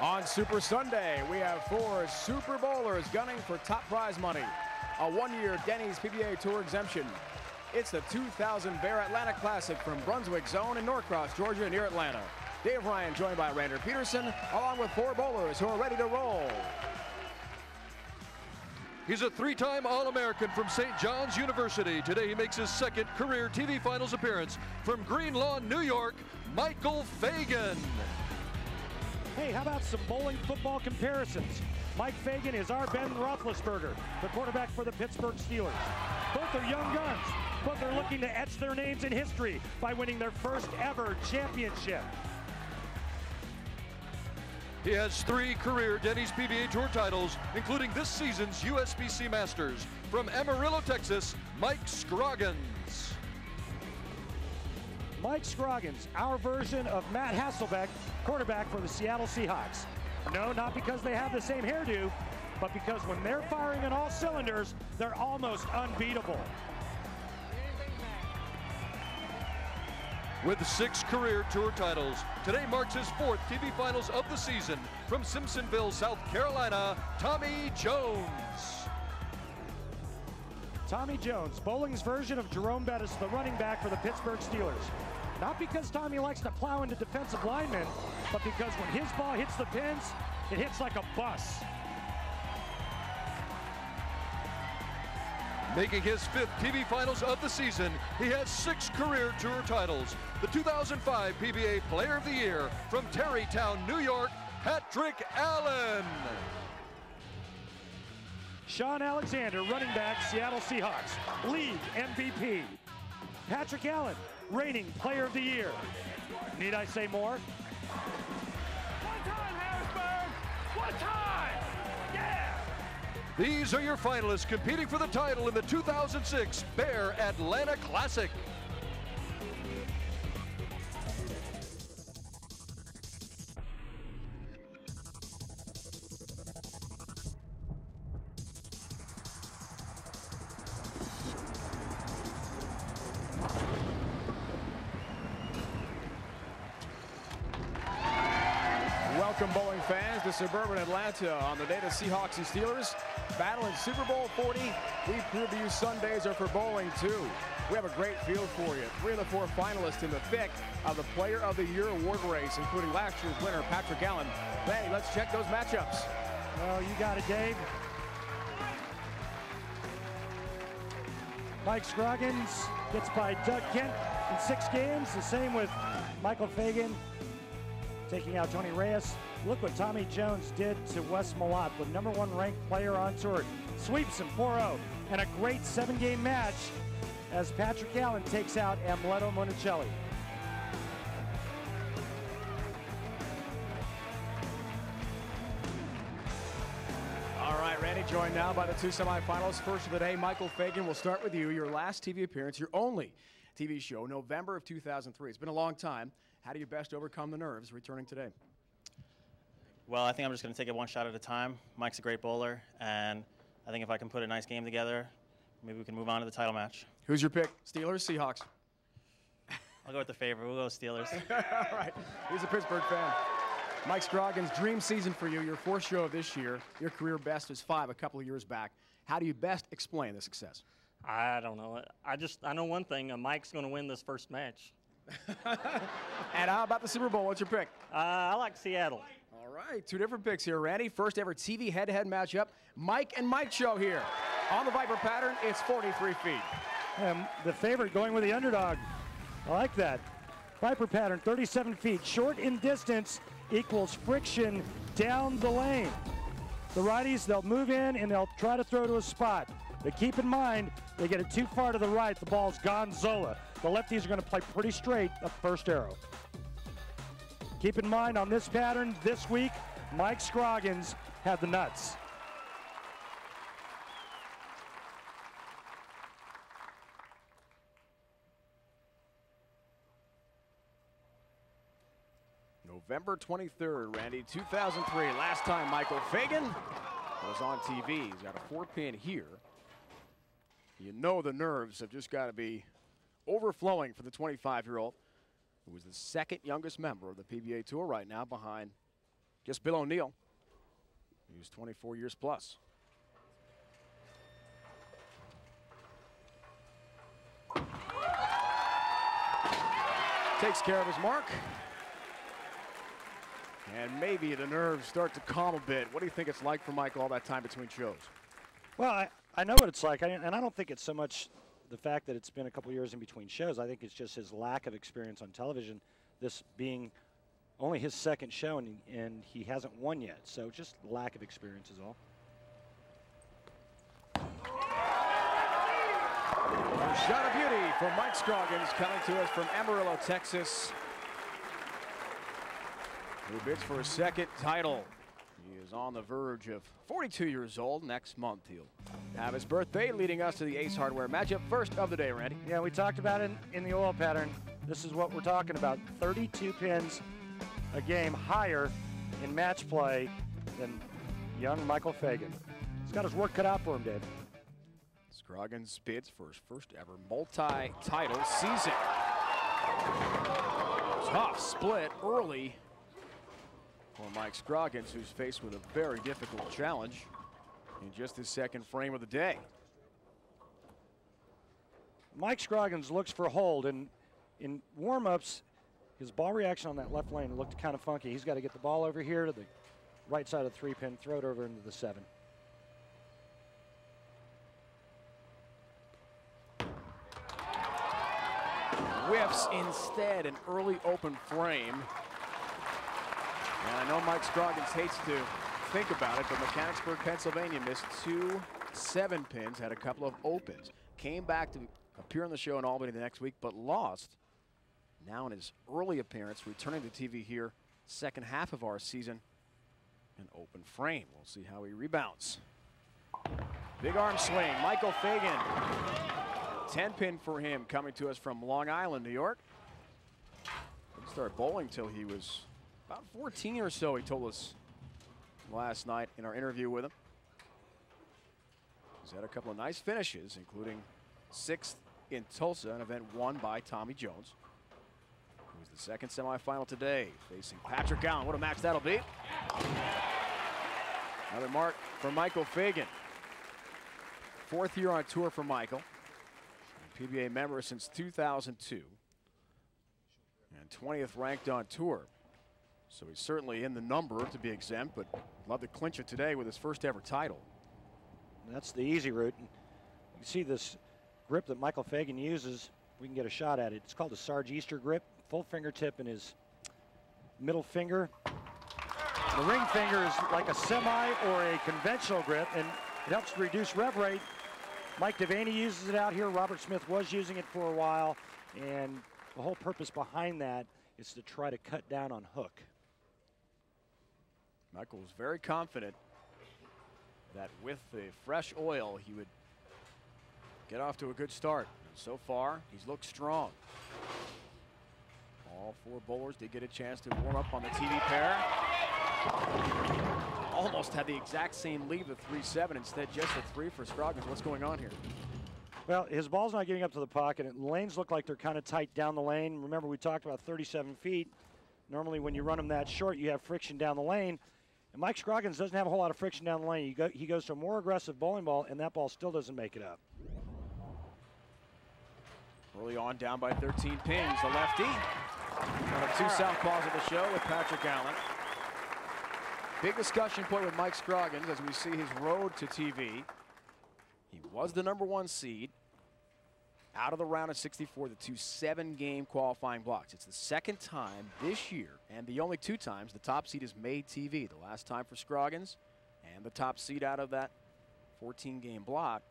On Super Sunday, we have 4 Super Bowlers gunning for top prize money. A 1-year Denny's PBA Tour exemption. It's the 2000 Bayer Atlanta Classic from Brunswick Zone in Norcross, Georgia, near Atlanta. Dave Ryan joined by Rander Peterson, along with 4 bowlers who are ready to roll. He's a 3-time All-American from St. John's University. Today he makes his 2nd career TV Finals appearance from Green Lawn, New York, Michael Fagan. Hey, how about some bowling football comparisons? Mike Fagan is our Ben Roethlisberger, the quarterback for the Pittsburgh Steelers. Both are young guns. Both are looking to etch their names in history by winning their first ever championship. He has 3 career Denny's PBA Tour titles, including this season's USBC Masters. From Amarillo, Texas, Mike Scroggins. Mike Scroggins, our version of Matt Hasselbeck, quarterback for the Seattle Seahawks. No, not because they have the same hairdo, but because when they're firing on all cylinders, they're almost unbeatable. With 6 career tour titles, today marks his 4th TV Finals of the season. From Simpsonville, South Carolina, Tommy Jones. Tommy Jones, bowling's version of Jerome Bettis, the running back for the Pittsburgh Steelers. Not because Tommy likes to plow into defensive linemen, but because when his ball hits the pins, it hits like a bus. Making his 5th TV Finals of the season, he has 6 career tour titles. The 2005 PBA Player of the Year from Terrytown, New York, Patrick Allen. Sean Alexander, running back, Seattle Seahawks, league MVP. Patrick Allen, reigning Player of the Year. Need I say more? One time, Harrisburg! One time! Yeah! These are your finalists competing for the title in the 2006 Bayer Atlanta Classic. Welcome, bowling fans, to suburban Atlanta on the day the Seahawks and Steelers battle in Super Bowl 40. We prove to you Sundays are for bowling, too. We have a great field for you. 3 of the 4 finalists in the thick of the Player of the Year award race, including last year's winner, Patrick Allen. Hey, let's check those matchups. Well, you got it, Dave. Mike Scroggins gets by Doug Kent in 6 games. The same with Michael Fagan taking out Tony Reyes. Look what Tommy Jones did to Wes Malott, the #1 ranked player on tour. Sweeps him 4-0. And a great 7-game match as Patrick Allen takes out Amleto Monicelli. All right, Randy, joined now by the 2 semifinals. First of the day, Michael Fagan, we'll start with you. Your last TV appearance, your only TV show, November of 2003. It's been a long time. How do you best overcome the nerves returning today? Well, I think I'm just going to take it one shot at a time. Mike's a great bowler, and I think if I can put a nice game together, maybe we can move on to the title match. Who's your pick? Steelers, Seahawks? I'll go with the favorite. We'll go with Steelers. All right. He's a Pittsburgh fan. Mike Scroggins, dream season for you. Your 4th show of this year. Your career best was 5 a couple of years back. How do you best explain the success? I don't know. I know one thing. Mike's going to win this first match. And how about the Super Bowl? What's your pick? I like Seattle. All right, 2 different picks here, Randy. First ever TV head-to-head matchup. Mike and Mike show here. On the Viper pattern, it's 43 feet. The favorite going with the underdog. I like that. Viper pattern, 37 feet. Short in distance equals friction down the lane. The righties, they'll move in and they'll try to throw to a spot. But keep in mind, they get it too far to the right, the ball's gonzola. The lefties are going to play pretty straight up first arrow. Keep in mind on this pattern this week, Mike Scroggins had the nuts. November 23rd, Randy, 2003. Last time Michael Fagan was on TV. He's got a 4-pin here. You know the nerves have just got to be overflowing for the 25-year-old, who was the 2nd youngest member of the PBA Tour right now behind Just Bill O'Neill, who's 24 years plus. Takes care of his mark. And maybe the nerves start to calm a bit. What do you think it's like for Mike all that time between shows? Well, I know what it's like, and I don't think it's so much the fact that it's been a couple years in between shows. I think it's just his lack of experience on television, this being only his second show, and he hasn't won yet. So just lack of experience is all. Shot of beauty from Mike Scroggins, coming to us from Amarillo, Texas, who bids for his second title. He is on the verge of 42 years old. Next month he'll have his birthday, leading us to the Ace Hardware matchup. First of the day, Randy. Yeah, we talked about it in the oil pattern. This is what we're talking about. 32 pins a game higher in match play than young Michael Fagan. He's got his work cut out for him, Dave. Scroggins bids for his first ever multi-title season. Tough split early for Mike Scroggins, who's faced with a very difficult challenge in just his second frame of the day. Mike Scroggins looks for hold, and in warm-ups, his ball reaction on that left lane looked kind of funky. He's got to get the ball over here to the right side of the 3-pin, throw it over into the 7. Whiffs instead, an early open frame. And I know Mike Scroggins hates to think about it, but Mechanicsburg, Pennsylvania missed 2 7-pins, had a couple of opens. Came back to appear on the show in Albany the next week, but lost. Now in his early appearance, returning to TV here, second half of our season, an open frame. We'll see how he rebounds. Big arm swing, Michael Fagan. 10-pin for him, coming to us from Long Island, New York. Didn't start bowling till he was about 14 or so, he told us last night in our interview with him. He's had a couple of nice finishes, including 6th in Tulsa, an event won by Tommy Jones. It was the second semifinal today, facing Patrick Allen. What a match that'll be. Another mark for Michael Fagan. 4th year on tour for Michael. PBA member since 2002. And 20th ranked on tour. So he's certainly in the number to be exempt, but love to clinch it today with his first ever title. That's the easy route. You can see this grip that Michael Fagan uses. We can get a shot at it. It's called a Sarge Easter grip. Full fingertip in his middle finger. The ring finger is like a semi or a conventional grip, and it helps to reduce rev rate. Mike Devaney uses it out here. Robert Smith was using it for a while, and the whole purpose behind that is to try to cut down on hook. Michael was very confident that with the fresh oil, he would get off to a good start. And so far, he's looked strong. All 4 bowlers did get a chance to warm up on the TV pair. Almost had the exact same lead, the 3-7, instead just a 3 for Scroggins. What's going on here? Well, his ball's not getting up to the pocket, and lanes look like they're kind of tight down the lane. Remember, we talked about 37 feet. Normally, when you run them that short, you have friction down the lane. And Mike Scroggins doesn't have a whole lot of friction down the lane. He goes to a more aggressive bowling ball, and that ball still doesn't make it up. Early on, down by 13 pins, the lefty. One of 2 southpaws of the show with Patrick Allen. Big discussion point with Mike Scroggins as we see his road to TV. He was the #1 seed out of the round of 64, the 2 7-game qualifying blocks. It's the second time this year, and the only 2 times the top seed has made TV. The last time for Scroggins, and the top seed out of that 14-game block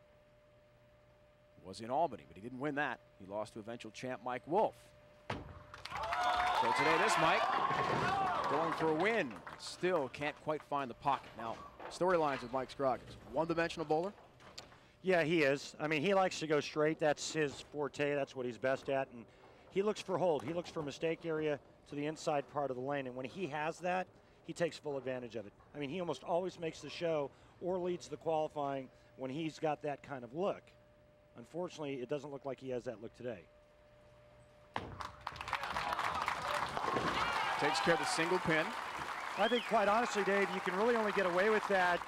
was in Albany, but he didn't win that. He lost to eventual champ Mike Wolf. So today, this Mike going for a win. Still can't quite find the pocket. Now, storylines with Mike Scroggins. One-dimensional bowler. Yeah, he is. I mean, he likes to go straight. That's his forte. That's what he's best at. And he looks for hold. He looks for mistake area to the inside part of the lane. And when he has that, he takes full advantage of it. I mean, he almost always makes the show or leads the qualifying when he's got that kind of look. Unfortunately, it doesn't look like he has that look today. Takes care of the single pin. I think, quite honestly, Dave, you can really only get away with that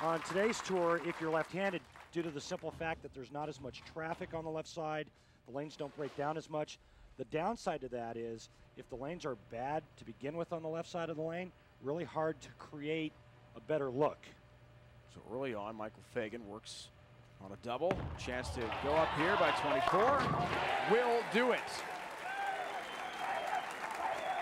on today's tour if you're left-handed, due to the simple fact that there's not as much traffic on the left side. The lanes don't break down as much. The downside to that is if the lanes are bad to begin with on the left side of the lane, really hard to create a better look. So early on, Michael Fagan works on a double. Chance to go up here by 24. Will do it.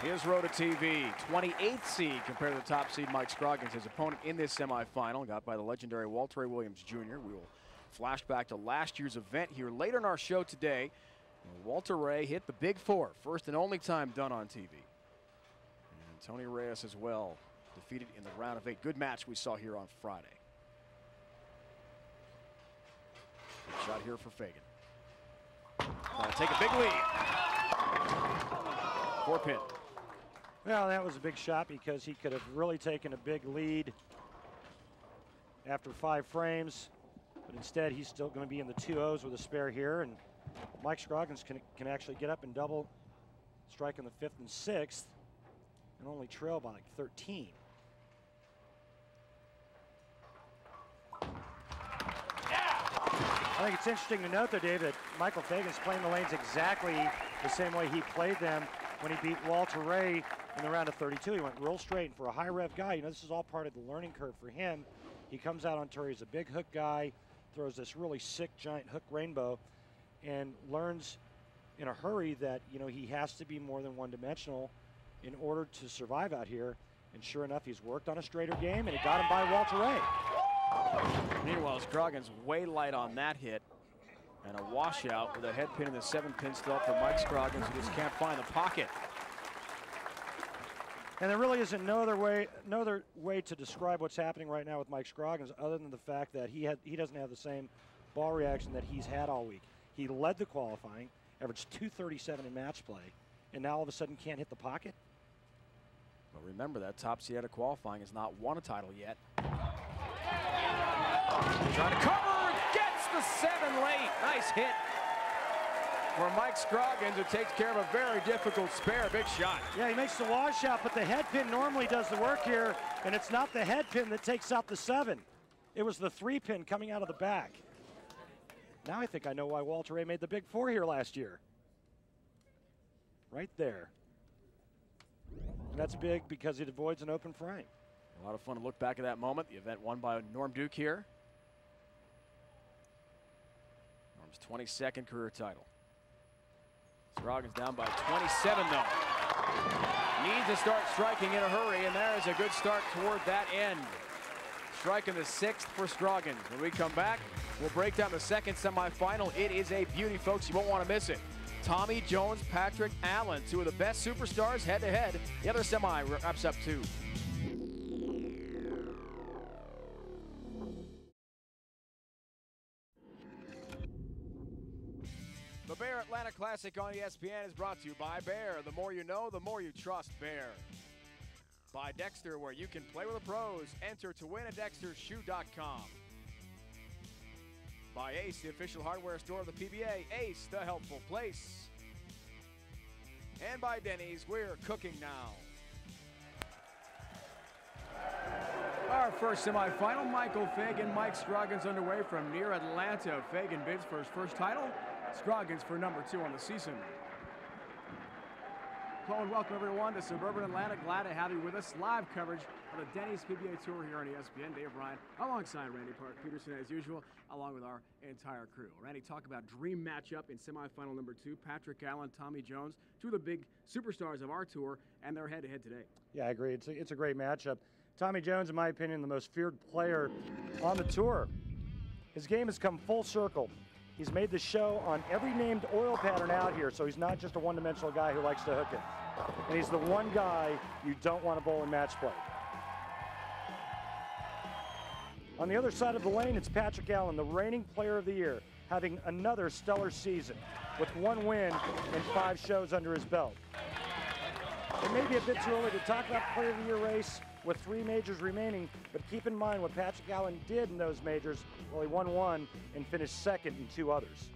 His road to TV, 28th seed compared to the top seed Mike Scroggins. His opponent in this semifinal got by the legendary Walter Ray Williams Jr. We will flash back to last year's event here later in our show today. Walter Ray hit the big four, first and only time done on TV. And Tony Reyes as well, defeated in the round of 8. Good match we saw here on Friday. Good shot here for Fagan. Trying to take a big lead. 4-pin. Well, that was a big shot because he could have really taken a big lead after 5 frames, but instead he's still going to be in the 2-0s with a spare here, and Mike Scroggins can actually get up and double, strike in the 5th and 6th, and only trail by like 13. I think it's interesting to note, though, Dave, that Michael Fagan's playing the lanes exactly the same way he played them when he beat Walter Ray in the round of 32. He went real straight, and for a high rev guy, you know, this is all part of the learning curve for him. He comes out on tour, he's a big hook guy, throws this really sick giant hook rainbow, and learns in a hurry that, you know, he has to be more than one-dimensional in order to survive out here. And sure enough, he's worked on a straighter game, and he got him by Walter Ray. Meanwhile, Scroggins way light on that hit, and a washout with a head pin in the 7-pin still for Mike Scroggins, who just can't find the pocket. And there really isn't no other way to describe what's happening right now with Mike Scroggins, other than the fact that he doesn't have the same ball reaction that he's had all week. He led the qualifying, averaged 237 in match play, and now all of a sudden can't hit the pocket. But remember, that top seed out of qualifying has not won a title yet. Trying to cover, gets the 7 late. Nice hit for Mike Scroggins, who takes care of a very difficult spare. Big shot. Yeah, he makes the washout, but the head pin normally does the work here, and it's not the head pin that takes out the 7. It was the 3-pin coming out of the back. Now I think I know why Walter Ray made the big 4 here last year. Right there. And that's big because it avoids an open frame. A lot of fun to look back at that moment. The event won by Norm Duke here. Norm's 22nd career title. Scroggins down by 27 though. Needs to start striking in a hurry, and there is a good start toward that end. Striking the 6th for Scroggins. When we come back, we'll break down the second semifinal. It is a beauty, folks. You won't want to miss it. Tommy Jones, Patrick Allen, 2 of the best superstars head-to-head. The other semi wraps up too. The Bayer Atlanta Classic on ESPN is brought to you by Bayer. The more you know, the more you trust Bayer. By Dexter, where you can play with the pros. Enter to win at dextershoe.com. By Ace, the official hardware store of the PBA. Ace, the helpful place. And by Denny's, we're cooking now. Our first semifinal, Michael Fagan, Mike Scroggins underway from near Atlanta. Fagan bids for his first title. Scroggins for number 2 on the season. Hello and welcome everyone to suburban Atlanta. Glad to have you with us. Live coverage of the Denny's PBA Tour here on ESPN. Dave Bryant alongside Randy Peterson as usual, along with our entire crew. Randy, talk about dream matchup in semifinal number 2. Patrick Allen, Tommy Jones, 2 of the big superstars of our tour, and they're head-to-head today. Yeah, I agree. It's a great matchup. Tommy Jones, in my opinion, the most feared player on the tour. His game has come full circle. He's made the show on every named oil pattern out here, so he's not just a one-dimensional guy who likes to hook it. And he's the one guy you don't want to bowl in match play. On the other side of the lane, it's Patrick Allen, the reigning player of the year, having another stellar season with 1 win and 5 shows under his belt. It may be a bit too early to talk about player of the year race with 3 majors remaining, but keep in mind what Patrick Allen did in those majors. Well, he won 1 and finished 2nd in 2 others.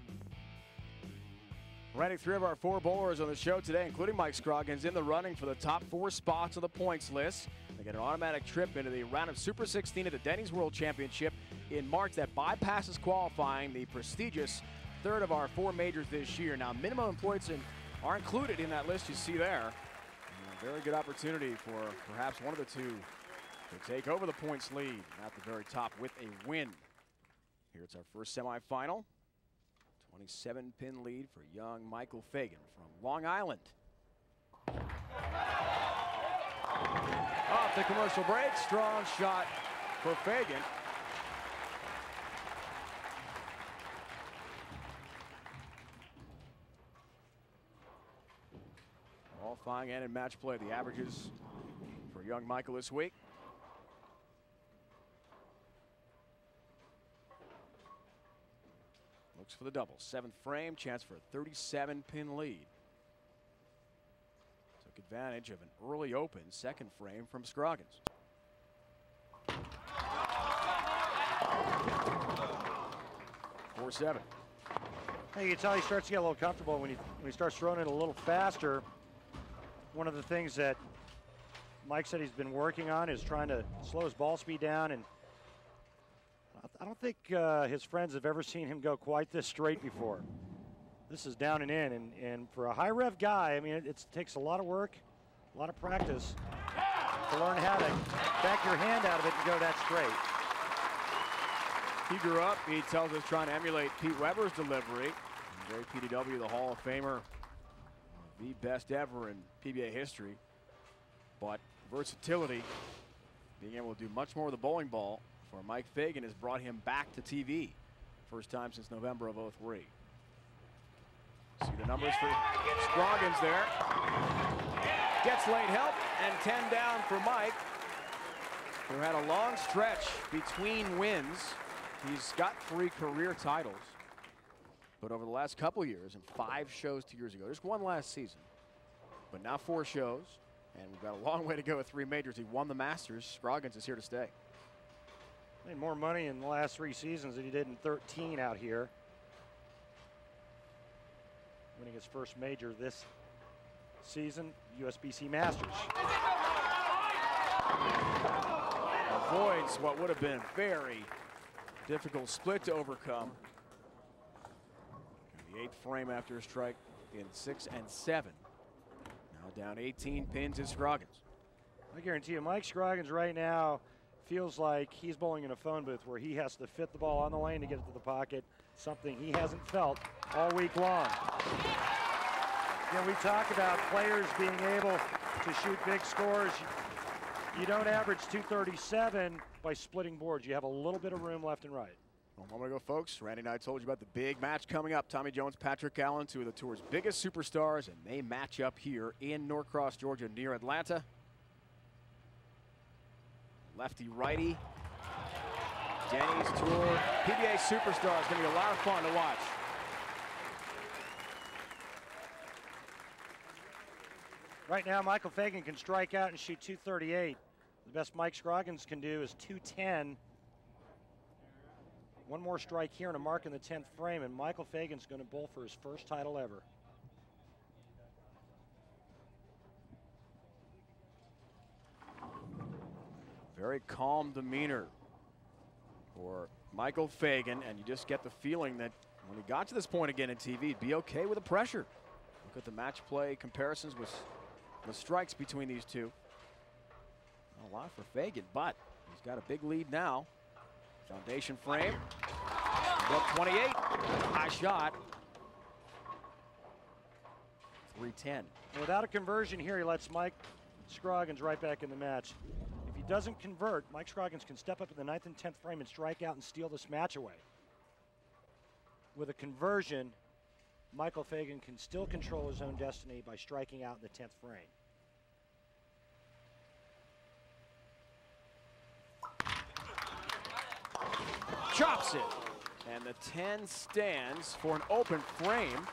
Ranking 3 of our 4 bowlers on the show today, including Mike Scroggins, in the running for the top 4 spots of the points list. They get an automatic trip into the round of Super 16 at the Denny's World Championship in March that bypasses qualifying, the prestigious 3rd of our 4 majors this year. Now, minimum points are included in that list you see there. And a very good opportunity for perhaps one of the two to take over the points lead at the very top with a win. Here it's our first semifinal. 27-pin lead for young Michael Fagan from Long Island. Off the commercial break, strong shot for Fagan. Qualifying and in match play, the averages for young Michael this week. Looks for the double. 7th frame, chance for a 37-pin lead. Took advantage of an early open 2nd frame from Scroggins. Four 7. Hey, you can tell he starts to get a little comfortable when he starts throwing it a little faster. One of the things that Mike said he's been working on is trying to slow his ball speed down, and I don't think his friends have ever seen him go quite this straight before. This is down and in, and for a high rev guy, I mean, it takes a lot of work, a lot of practice to learn how to back your hand out of it and go that straight. He grew up, he tells us, trying to emulate Pete Weber's delivery. Very PDW, the Hall of Famer, the best ever in PBA history. But versatility, being able to do much more with the bowling ball for Mike Fagan has brought him back to TV. First time since November of '03. See the numbers for Scroggins there. Gets late help and 10 down for Mike, who had a long stretch between wins. He's got 3 career titles. But over the last couple years, and 5 shows 2 years ago, just 1 last season, but now 4 shows, and we've got a long way to go with 3 majors. He won the Masters. Scroggins is here to stay. Made more money in the last 3 seasons than he did in 13 out here. Winning his first major this season, USBC Masters. Avoids what would have been a very difficult split to overcome. The 8th frame after a strike in 6 and 7. Now down 18 pins is Scroggins. I guarantee you, Mike Scroggins right now feels like he's bowling in a phone booth where he has to fit the ball on the lane to get it to the pocket, something he hasn't felt all week long. You know, we talk about players being able to shoot big scores. You don't average 237 by splitting boards. You have a little bit of room left and right. Well, a moment ago, folks, Randy and I told you about the big match coming up. Tommy Jones, Patrick Allen, 2 of the tour's biggest superstars, and they match up here in Norcross, Georgia, near Atlanta. Lefty-righty. Denny's Tour. PBA Superstars. Going to be a lot of fun to watch. Right now, Michael Fagan can strike out and shoot 238. The best Mike Scroggins can do is 210. One more strike here and a mark in the 10th frame, and Michael Fagan's going to bowl for his first title ever. Very calm demeanor for Michael Fagan, and you just get the feeling that when he got to this point again in TV, he'd be okay with the pressure. Look at the match play comparisons with the strikes between these two. Not a lot for Fagan, but he's got a big lead now. Foundation frame. Up 28. High shot. 310. Without a conversion here, he lets Mike Scroggins right back in the match. If he doesn't convert, Mike Scroggins can step up in the 9th and 10th frame and strike out and steal this match away. With a conversion, Michael Fagan can still control his own destiny by striking out in the 10th frame. Chops it. And the 10 stands for an open frame.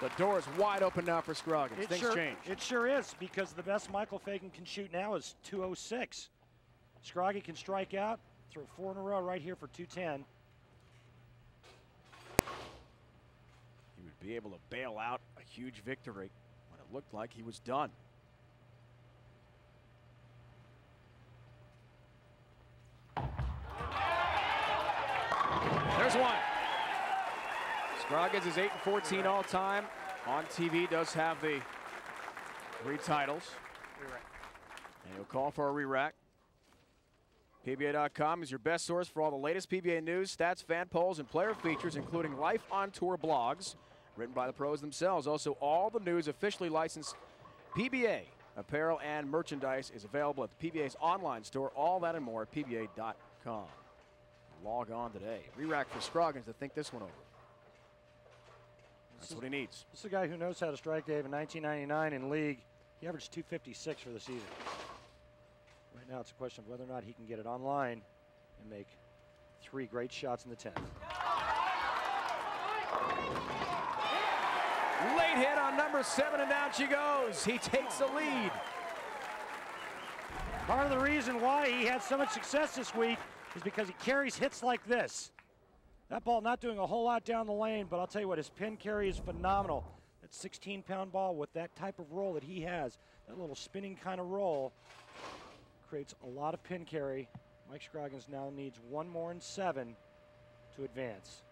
The door is wide open now for Scroggins. Things change. It sure is, because the best Michael Fagan can shoot now is 206. Scroggy can strike out, throw 4 in a row right here for 210. be able to bail out a huge victory when it looked like he was done. There's one. Scroggins is 8-14 all time. On TV, does have the 3 titles. And he'll call for a re-rack. PBA.com is your best source for all the latest PBA news, stats, fan polls, and player features, including Life on Tour blogs written by the pros themselves. Also, all the news officially licensed PBA apparel and merchandise is available at the PBA's online store. All that and more at PBA.com. Log on today. Re-rack for Scroggins to think this one over. That's what he needs. This is a guy who knows how to strike, Dave. In 1999 in league, he averaged 256 for the season. Right now it's a question of whether or not he can get it online and make 3 great shots in the 10th. Late hit on number 7, and down she goes. He takes the lead. Part of the reason why he had so much success this week is because he carries hits like this. That ball not doing a whole lot down the lane, but I'll tell you what, his pin carry is phenomenal. That 16-pound ball with that type of roll that he has, that little spinning kind of roll, creates a lot of pin carry. Mike Scroggins now needs 1 more and 7 to advance.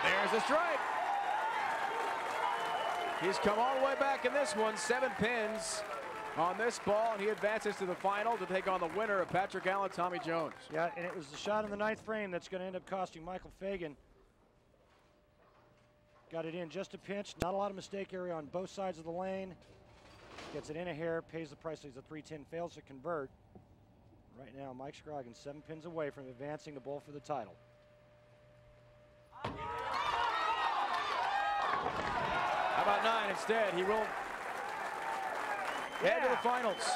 There's the strike. He's come all the way back in this one. 7 pins on this ball, and he advances to the final to take on the winner of Patrick Allen, Tommy Jones. Yeah, and it was the shot in the 9th frame that's going to end up costing Michael Fagan. Got it in just a pinch. Not a lot of mistake area on both sides of the lane. Gets it in a hair, pays the price. He's a 310, fails to convert. Right now, Mike Scroggins 7 pins away from advancing the bull for the title. How about 9 instead? He will head to the finals.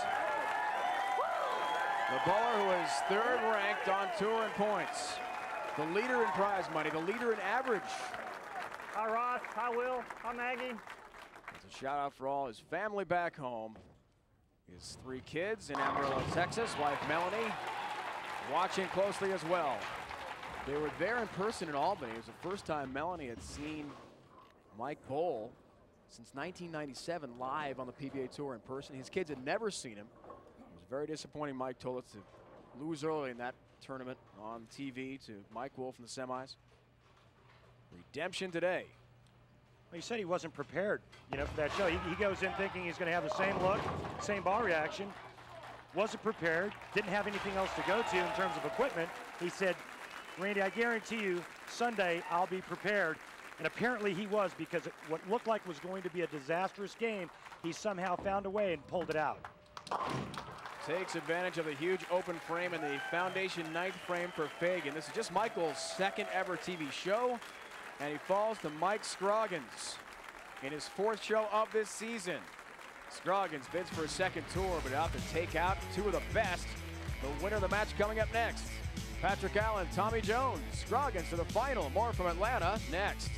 The bowler who is 3rd ranked on tour in points. The leader in prize money, the leader in average. Hi, Ross. Hi, Will. Hi, Maggie. It's a shout out for all his family back home. His 3 kids in Amarillo, Texas. Wife Melanie watching closely as well. They were there in person in Albany. It was the first time Melanie had seen Mike bowl since 1997 live on the PBA Tour in person. His kids had never seen him. It was very disappointing, Mike told us, to lose early in that tournament on TV to Mike Wolf in the semis. Redemption today. Well, he said he wasn't prepared, for that show. He goes in thinking he's going to have the same look, same ball reaction. Wasn't prepared, didn't have anything else to go to in terms of equipment. He said, Randy, I guarantee you, Sunday I'll be prepared. And apparently he was, because what looked like was going to be a disastrous game, he somehow found a way and pulled it out. Takes advantage of the huge open frame in the foundation 9th frame for Fagan. This is just Michael's 2nd ever TV show, and he falls to Mike Scroggins in his 4th show of this season. Scroggins bids for a 2nd tour, but out to take out 2 of the best. The winner of the match coming up next. Patrick Allen, Tommy Jones, Scroggins to the final. More from Atlanta next.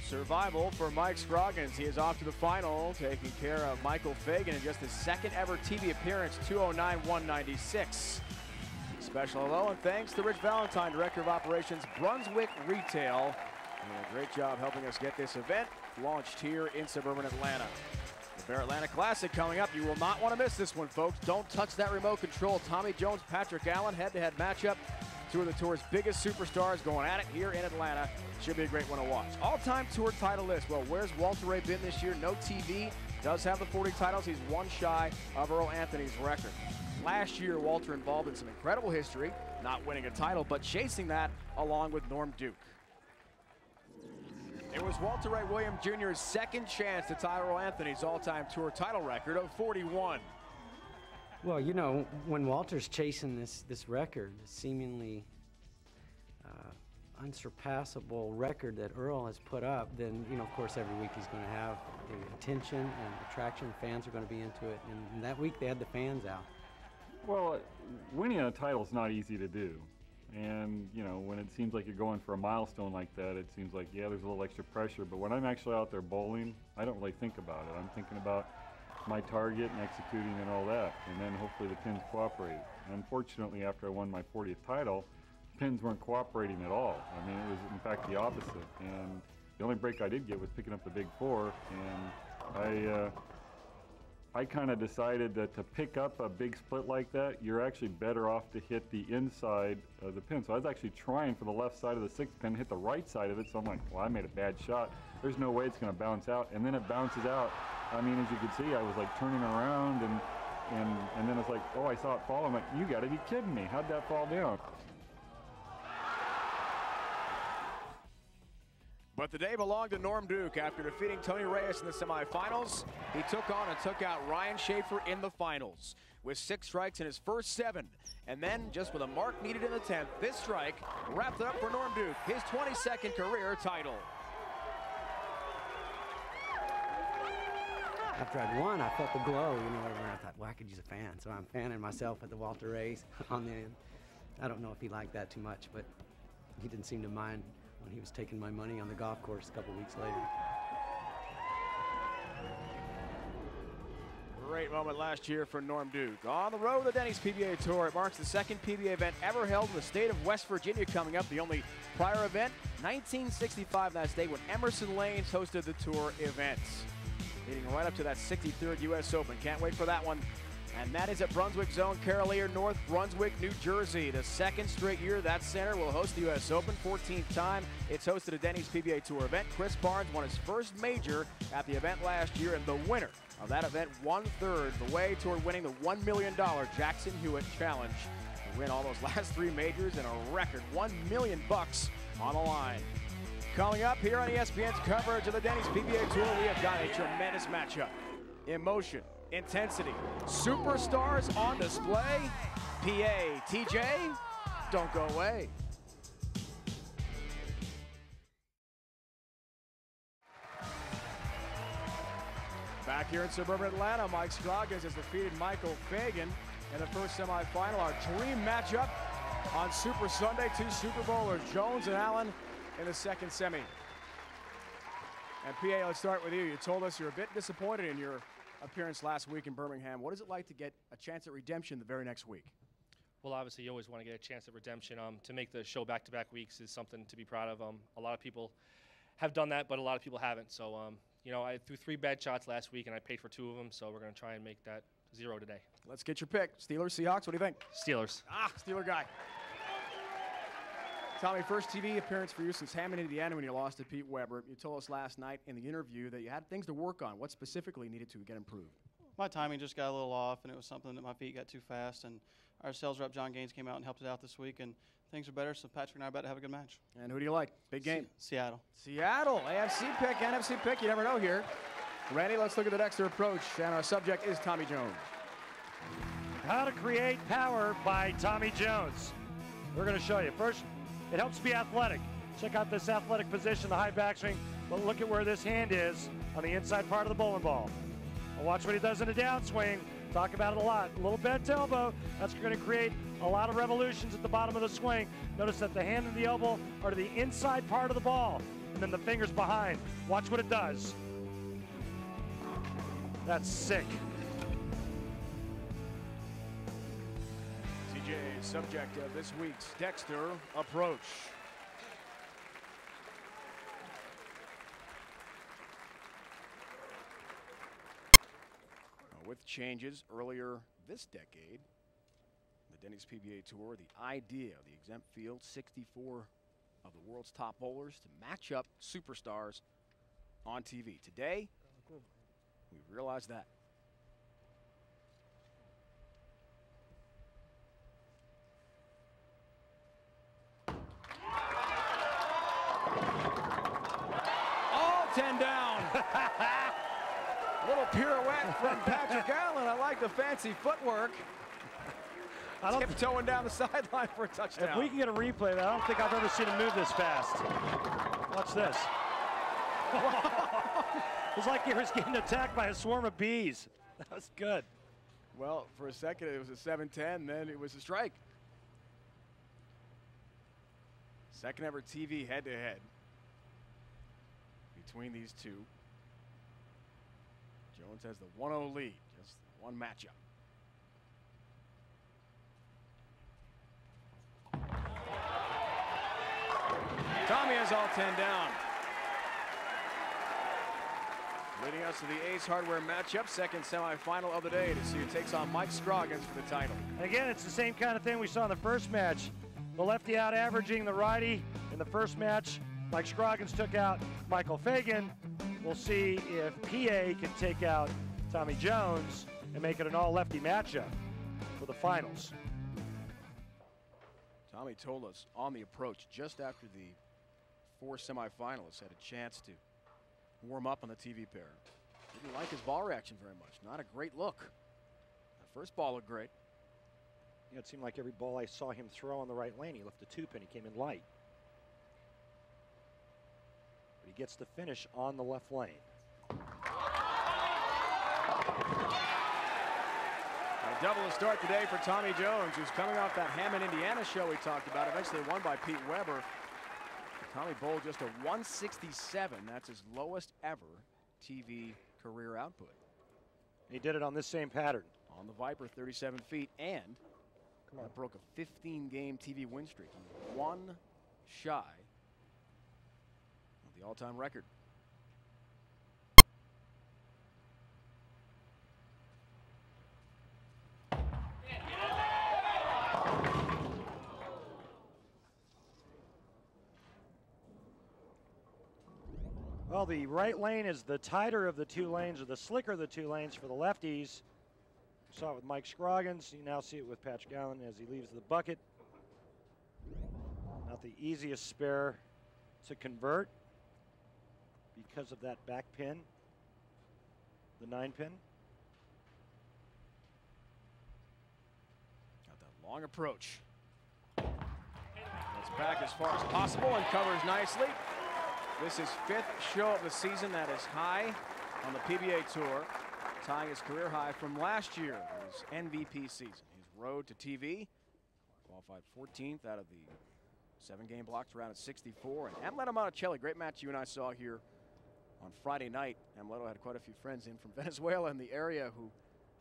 Survival for Mike Scroggins. He is off to the final, taking care of Michael Fagan in just his 2nd ever TV appearance, 209-196. Special hello and thanks to Rich Valentine, Director of Operations, Brunswick Retail. Doing a great job helping us get this event launched here in suburban Atlanta. The Bayer Atlanta Classic coming up. You will not want to miss this one, folks. Don't touch that remote control. Tommy Jones, Patrick Allen, head-to-head matchup. 2 of the tour's biggest superstars going at it here in Atlanta. Should be a great one to watch. All-time tour title list. Well, where's Walter Ray been this year? No TV. Does have the 40 titles. He's 1 shy of Earl Anthony's record. Last year, Walter involved in some incredible history, not winning a title, but chasing that along with Norm Duke. It was Walter Ray Williams Jr.'s 2nd chance to tie Earl Anthony's all-time tour title record of 41. Well, when Walter's chasing this record, seemingly unsurpassable record that Earl has put up, then, of course, every week he's going to have the attention and attraction. Fans are going to be into it. And that week they had the fans out. Well, winning a title is not easy to do. And, you know, when it seems like you're going for a milestone like that, it seems like, yeah, there's a little extra pressure. But when I'm actually out there bowling, I don't really think about it. I'm thinking about my target and executing and all that. And then hopefully the pins cooperate. And unfortunately, after I won my 40th title, pins weren't cooperating at all. I mean, it was, in fact, the opposite. And the only break I did get was picking up the big four. And I kind of decided that to pick up a big split like that, you're actually better off to hit the inside of the pin. So I was actually trying for the left side of the sixth pin, hit the right side of it. So I'm like, well, I made a bad shot. There's no way it's going to bounce out. And then it bounces out. I mean, as you can see, I was like turning around and then it's like, oh, I saw it fall. I'm like, you got to be kidding me. How'd that fall down? But the day belonged to Norm Duke. After defeating Tony Reyes in the semifinals, he took on and took out Ryan Schaefer in the finals with 6 strikes in his first 7. And then, just with a mark needed in the 10th, this strike wrapped it up for Norm Duke, his 22nd career title. After I'd won, I felt the glow, you know, whatever. I thought, well, I could use a fan. So I'm fanning myself at the Walter Rays on the end. I don't know if he liked that too much, but he didn't seem to mind when he was taking my money on the golf course a couple weeks later. Great moment last year for Norm Duke. On the road to the Denny's PBA Tour, it marks the 2nd PBA event ever held in the state of West Virginia coming up. The only prior event, 1965, that state when Emerson Lanes hosted the tour events. Leading right up to that 63rd U.S. Open. Can't wait for that one. And that is at Brunswick Zone, Carolier, North Brunswick, New Jersey. The 2nd straight year that center will host the U.S. Open, 14th time. It's hosted a Denny's PBA Tour event. Chris Barnes won his first major at the event last year, and the winner of that event, 1/3 the way toward winning the $1 million Jackson Hewitt Challenge. To win all those last 3 majors and a record $1 million on the line. Coming up here on ESPN's coverage of the Denny's PBA Tour, we have got a tremendous matchup. Emotion, intensity, superstars on display. PA, TJ, don't go away. Back here in suburban Atlanta, Mike Scroggins has defeated Michael Fagan in the first semifinal. Our dream matchup on Super Sunday. 2 Super Bowlers, Jones and Allen, in the 2nd semi. And PA, let's start with you. You told us you're a bit disappointed in your appearance last week in Birmingham. What is it like to get a chance at redemption the very next week? Well, obviously, you always want to get a chance at redemption. To make the show back-to-back weeks is something to be proud of. A lot of people have done that, but a lot of people haven't. So, you know, I threw 3 bad shots last week, and I paid for 2 of them, so we're going to try and make that 0 today. Let's get your pick. Steelers, Seahawks, what do you think? Steelers. Ah, Steeler guy. Tommy, first TV appearance for you since Hammond, Indiana, when you lost to Pete Weber. You told us last night in the interview that you had things to work on. What specifically needed to get improved? My timing just got a little off, and it was something that my feet got too fast. And our sales rep, John Gaines, came out and helped us out this week, and things are better, so Patrick and I are about to have a good match. And who do you like? Big game. Seattle. Seattle, AFC pick, NFC pick, you never know here. Randy, let's look at the Dexter approach, and our subject is Tommy Jones. How to create power by Tommy Jones. We're going to show you. First, it helps be athletic. Check out this athletic position, the high backswing, but look at where this hand is on the inside part of the bowling ball. Now watch what he does in a downswing. Talk about it a lot. A little bent elbow. That's going to create a lot of revolutions at the bottom of the swing. Notice that the hand and the elbow are to the inside part of the ball, and then the fingers behind. Watch what it does. That's sick. TJ, subject of this week's Dexter approach. With changes earlier this decade, the Denny's PBA Tour, the idea of the exempt field, 64 of the world's top bowlers to match up superstars on TV. Today, we realized that. All 10 down. Little pirouette from Patrick Allen. I like the fancy footwork. Tiptoeing down the sideline for a touchdown. If we can get a replay of that, I don't think I've ever seen him move this fast. Watch this. It's like he was getting attacked by a swarm of bees. That was good. Well, for a second it was a 7-10, then it was a strike. Second ever TV head-to-head between these two. Jones has the 1-0 lead, just one matchup. Tommy has all 10 down. Leading us to the Ace Hardware matchup, second semifinal of the day, to see who takes on Mike Scroggins for the title. Again, it's the same kind of thing we saw in the first match. The lefty out averaging the righty in the first match. Mike Scroggins took out Michael Fagan. We'll see if PA can take out Tommy Jones and make it an all-lefty matchup for the finals. Tommy told us on the approach just after the 4 semifinalists had a chance to warm up on the TV pair. Didn't like his ball reaction very much. Not a great look. The first ball looked great. Yeah, it seemed like every ball I saw him throw on the right lane, he left a 2-pin. He came in light. But he gets the finish on the left lane. A double to start the day for Tommy Jones, who's coming off that Hammond, Indiana show we talked about, eventually won by Pete Weber. Tommy bowled just a 167. That's his lowest ever TV career output. He did it on this same pattern. On the Viper, 37 feet, and broke a 15-game TV win streak. He's one shy of the all-time record. Well, the right lane is the tighter of the two lanes, or the slicker of the two lanes for the lefties. We saw it with Mike Scroggins. You now see it with Patrick Allen as he leaves the bucket. Not the easiest spare to convert because of that back pin, the 9-pin. Got that long approach. Gets back as far as possible and covers nicely. This is 5th show of the season that is high on the PBA Tour, tying his career high from last year, his MVP season. His road to TV, qualified 14th out of the 7-game block to round at 64. And Amleto Monticelli, great match you and I saw here on Friday night. Amleto had quite a few friends in from Venezuela in the area who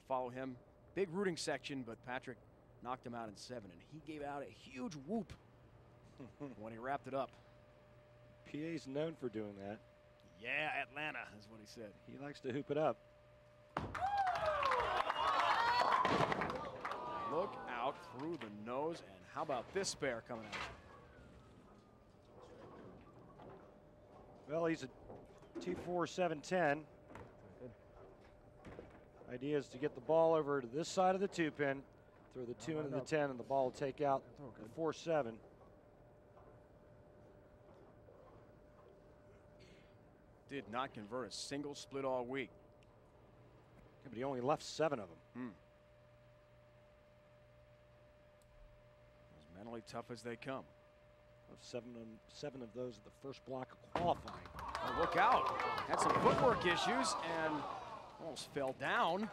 follow him. Big rooting section, but Patrick knocked him out in 7, and he gave out a huge whoop when he wrapped it up. PA's known for doing that. Yeah, Atlanta is what he said. He likes to hoop it up. Look out through the nose, and how about this spare coming out? Well, he's a 2-4-7-10. Idea is to get the ball over to this side of the 2-pin, throw the 2 into the 10, and the ball will take out the 4-7. Did not convert a single split all week. Yeah, but he only left 7 of them. As mentally tough as they come. 7 of those at the first block of qualifying. Oh, look out. Had some footwork issues and almost fell down.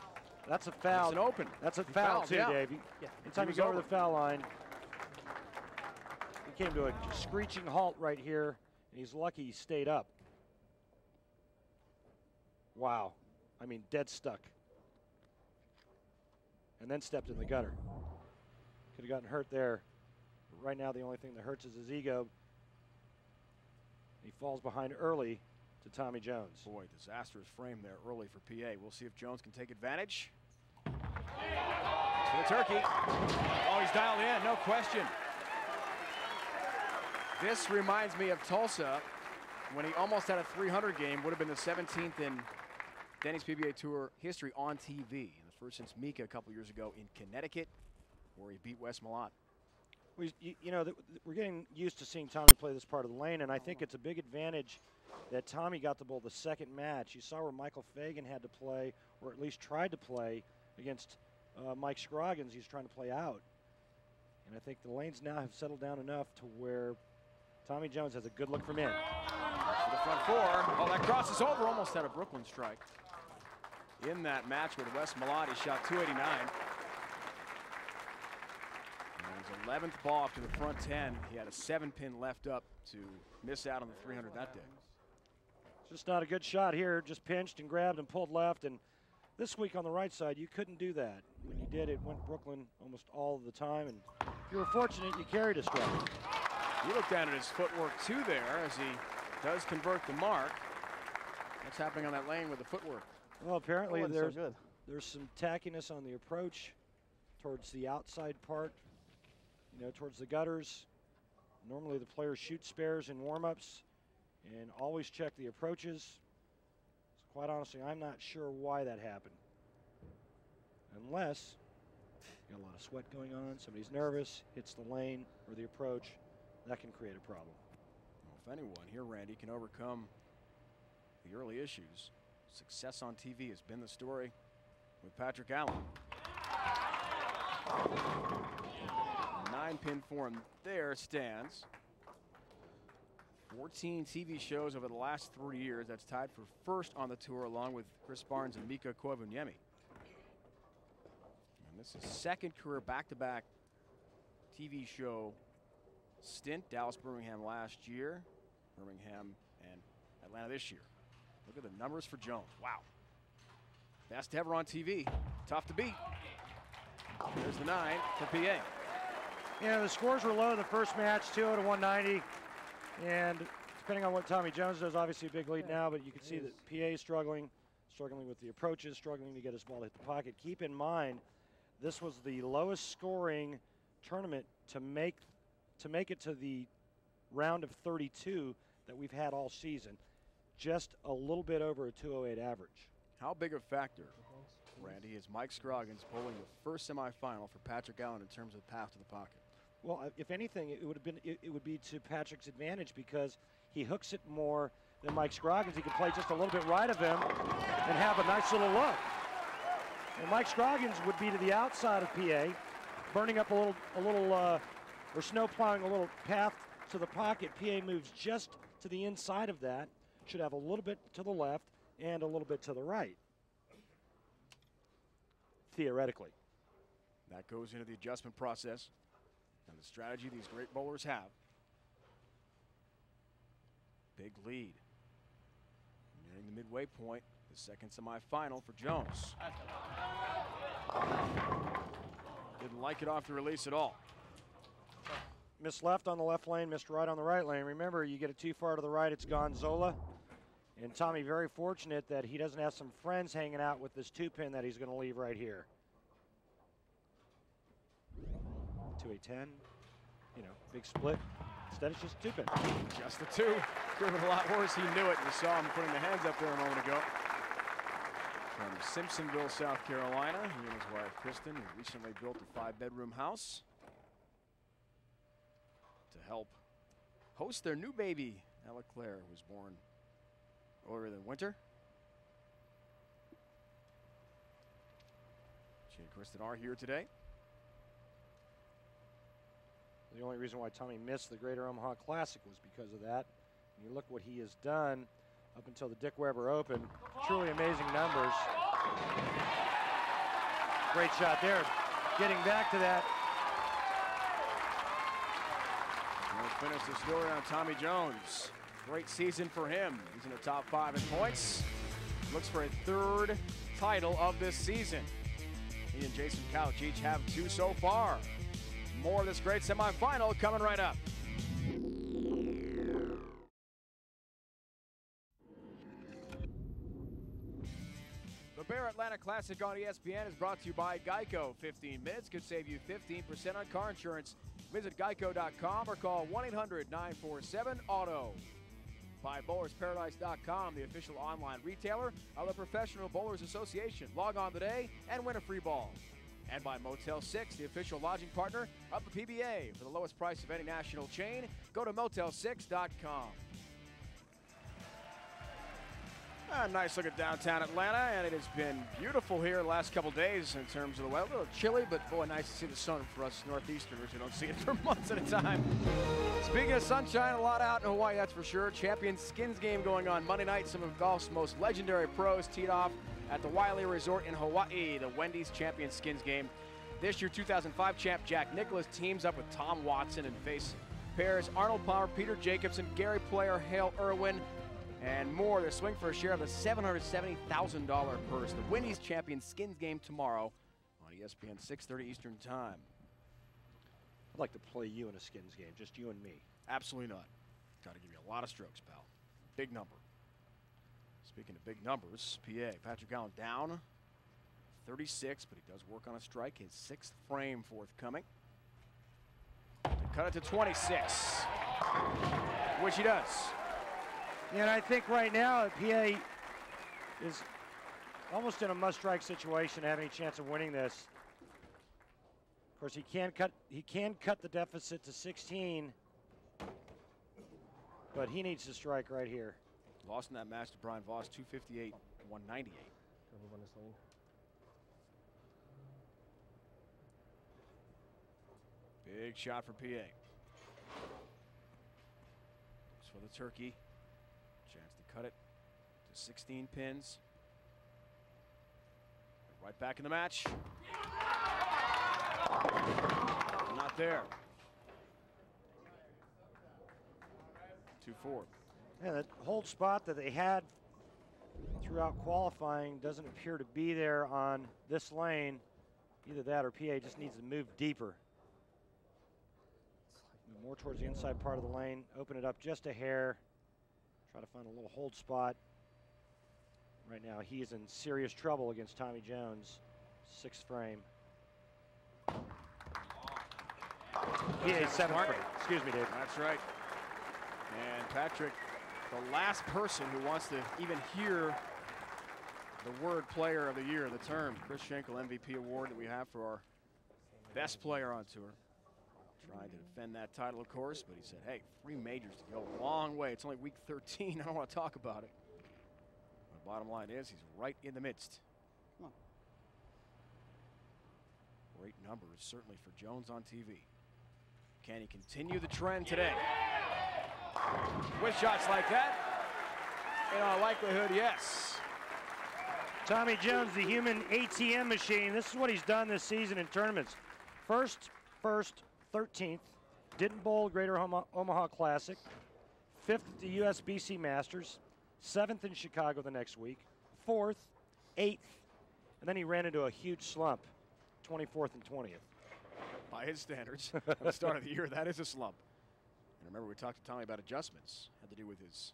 That's a foul. It's an open. That's a foul, too, yeah. Dave. Anytime he's over the foul line, he came to a screeching halt right here, and he's lucky he stayed up. Wow. I mean, dead stuck. And then stepped in the gutter. Could have gotten hurt there. But right now, the only thing that hurts is his ego. He falls behind early to Tommy Jones. Boy, disastrous frame there early for PA. We'll see if Jones can take advantage. For the turkey. Oh, he's dialed in, no question. This reminds me of Tulsa when he almost had a 300 game. Would have been the 17th in Denny's PBA Tour history on TV. And the first since Mika a couple years ago in Connecticut, where he beat Wes Malott. You know, we're getting used to seeing Tommy play this part of the lane, and I think it's a big advantage that Tommy got to bowl the second match. You saw where Michael Fagan had to play, or at least tried to play, against Mike Scroggins. He's trying to play out. And I think the lanes now have settled down enough to where Tommy Jones has a good look from in. To the front 4. Oh, that crosses over. Almost had a Brooklyn strike. In that match with Wes Malott, he shot 289. And His 11th ball up to the front 10. He had a 7-pin left up to miss out on the 300 that day. Just not a good shot here. Just pinched and grabbed and pulled left. And this week on the right side, you couldn't do that. When you did, it went Brooklyn almost all the time. And if you were fortunate, you carried a strike. You look down at his footwork too there as he does convert the mark. What's happening on that lane with the footwork? Well, apparently there's so some tackiness on the approach towards the outside part, you know, towards the gutters. Normally the players shoot spares in warm-ups and always check the approaches. So quite honestly, I'm not sure why that happened. Unless you got a lot of sweat going on, somebody's nervous, hits the lane or the approach, that can create a problem. Well, if anyone here, Randy, can overcome the early issues, success on TV has been the story with Patrick Allen. 9-pin for him there stands. 14 TV shows over the last 3 years. That's tied for first on the tour along with Chris Barnes and Mika Koivuniemi. And this is second career back-to-back TV show stint. Dallas, Birmingham last year, Birmingham and Atlanta this year. Look at the numbers for Jones. Wow. Best ever on TV. Tough to beat. There's the 9 for PA. Yeah, the scores were low in the first match, 2-0 to 190. And depending on what Tommy Jones does, obviously a big lead now, but you can see that PA is struggling with the approaches, struggling to get his ball to hit the pocket. Keep in mind, this was the lowest scoring tournament to make it to the round of 32 that we've had all season. Just a little bit over a 208 average. How big a factor, Randy, is Mike Scroggins bowling the first semifinal for Patrick Allen in terms of path to the pocket? Well, if anything, it would be to Patrick's advantage because he hooks it more than Mike Scroggins. He can play just a little bit right of him and have a nice little look. And Mike Scroggins would be to the outside of PA, burning up or snow plowing a little path to the pocket. PA moves just to the inside of that. Should have a little bit to the left and a little bit to the right, theoretically. That goes into the adjustment process and the strategy these great bowlers have. Big lead. Nearing the midway point, the second semifinal for Jones. Didn't like it off the release at all. Missed left on the left lane, missed right on the right lane. Remember, you get it too far to the right, it's Gonzola. And Tommy very fortunate that he doesn't have some friends hanging out with this 2-pin that he's going to leave right here. To a 10, you know, big split. Instead, it's just 2-pin. Just the 2. Could have been a lot worse. He knew it. You saw him putting the hands up there a moment ago. From Simpsonville, South Carolina, he and his wife Kristen have recently built a 5-bedroom house to help host their new baby, Ella Claire, who was born earlier than winter. She and Kristen are here today. The only reason why Tommy missed the Greater Omaha Classic was because of that. And you look what he has done up until the Dick Weber Open. Truly amazing numbers. Great shot there. Getting back to that. We'll finish the story on Tommy Jones. Great season for him. He's in the top 5 in points. Looks for a 3rd title of this season. He and Jason Couch each have 2 so far. More of this great semifinal coming right up. The Bayer Atlanta Classic on ESPN is brought to you by Geico. 15 minutes could save you 15% on car insurance. Visit geico.com or call 1-800-947-AUTO. By BowlersParadise.com, the official online retailer of the Professional Bowlers Association. Log on today and win a free ball. And by Motel 6, the official lodging partner of the PBA. For the lowest price of any national chain, go to motel6.com. A nice look at downtown Atlanta, and it has been beautiful here the last couple days in terms of the weather. A little chilly, but boy, nice to see the sun for us Northeasterners who don't see it for months at a time. Speaking of sunshine, a lot out in Hawaii, that's for sure. Champion Skins game going on Monday night. Some of golf's most legendary pros teed off at the Wiley Resort in Hawaii. The Wendy's Champion Skins game This year 2005 champ Jack Nicklaus teams up with Tom Watson and pairs Arnold Palmer, Peter Jacobson, Gary Player, Hale Irwin, and more. They swing for a share of the $770,000 purse. The Wendy's Champion Skins game tomorrow on ESPN 6:30 Eastern Time. I'd like to play you in a Skins game, just you and me. Absolutely not. Got to give you a lot of strokes, pal. Big number. Speaking of big numbers, PA, Patrick Allen down 36, but he does work on a strike. His 6th frame forthcoming. To cut it to 26, which he does. Yeah, and I think right now PA is almost in a must-strike situation, having a chance of winning this. Of course, he can cut the deficit to 16, but he needs to strike right here. Lost in that match to Brian Voss, 258, 198. Big shot for PA. Looks for the turkey. Chance to cut it to 16 pins. Right back in the match. Not there. 2-4. Yeah, that hold spot that they had throughout qualifying doesn't appear to be there on this lane. Either that or PA just needs to move deeper. Move more towards the inside part of the lane, open it up just a hair, try to find a little hold spot. Right now he is in serious trouble against Tommy Jones, 6th frame. PA 7th frame, excuse me, Dave. That's right. And Patrick, the last person who wants to even hear the word player of the year, the term Chris Schenkel MVP award that we have for our best player on tour. Trying to defend that title, of course, but he said, hey, 3 majors to go, a long way. It's only week 13. I don't want to talk about it. The bottom line is he's right in the midst. Come on. Great numbers, certainly for Jones on TV. Can he continue the trend today? With shots like that, in all likelihood, yes. Tommy Jones, the human ATM machine. This is what he's done this season in tournaments. First, 13th, didn't bowl Greater Omaha Classic, 5th at the USBC Masters, 7th in Chicago the next week, 4th, 8th, and then he ran into a huge slump, 24th and 20th. By his standards, at the start of the year, that is a slump. And remember, we talked to Tommy about adjustments. Had to do with his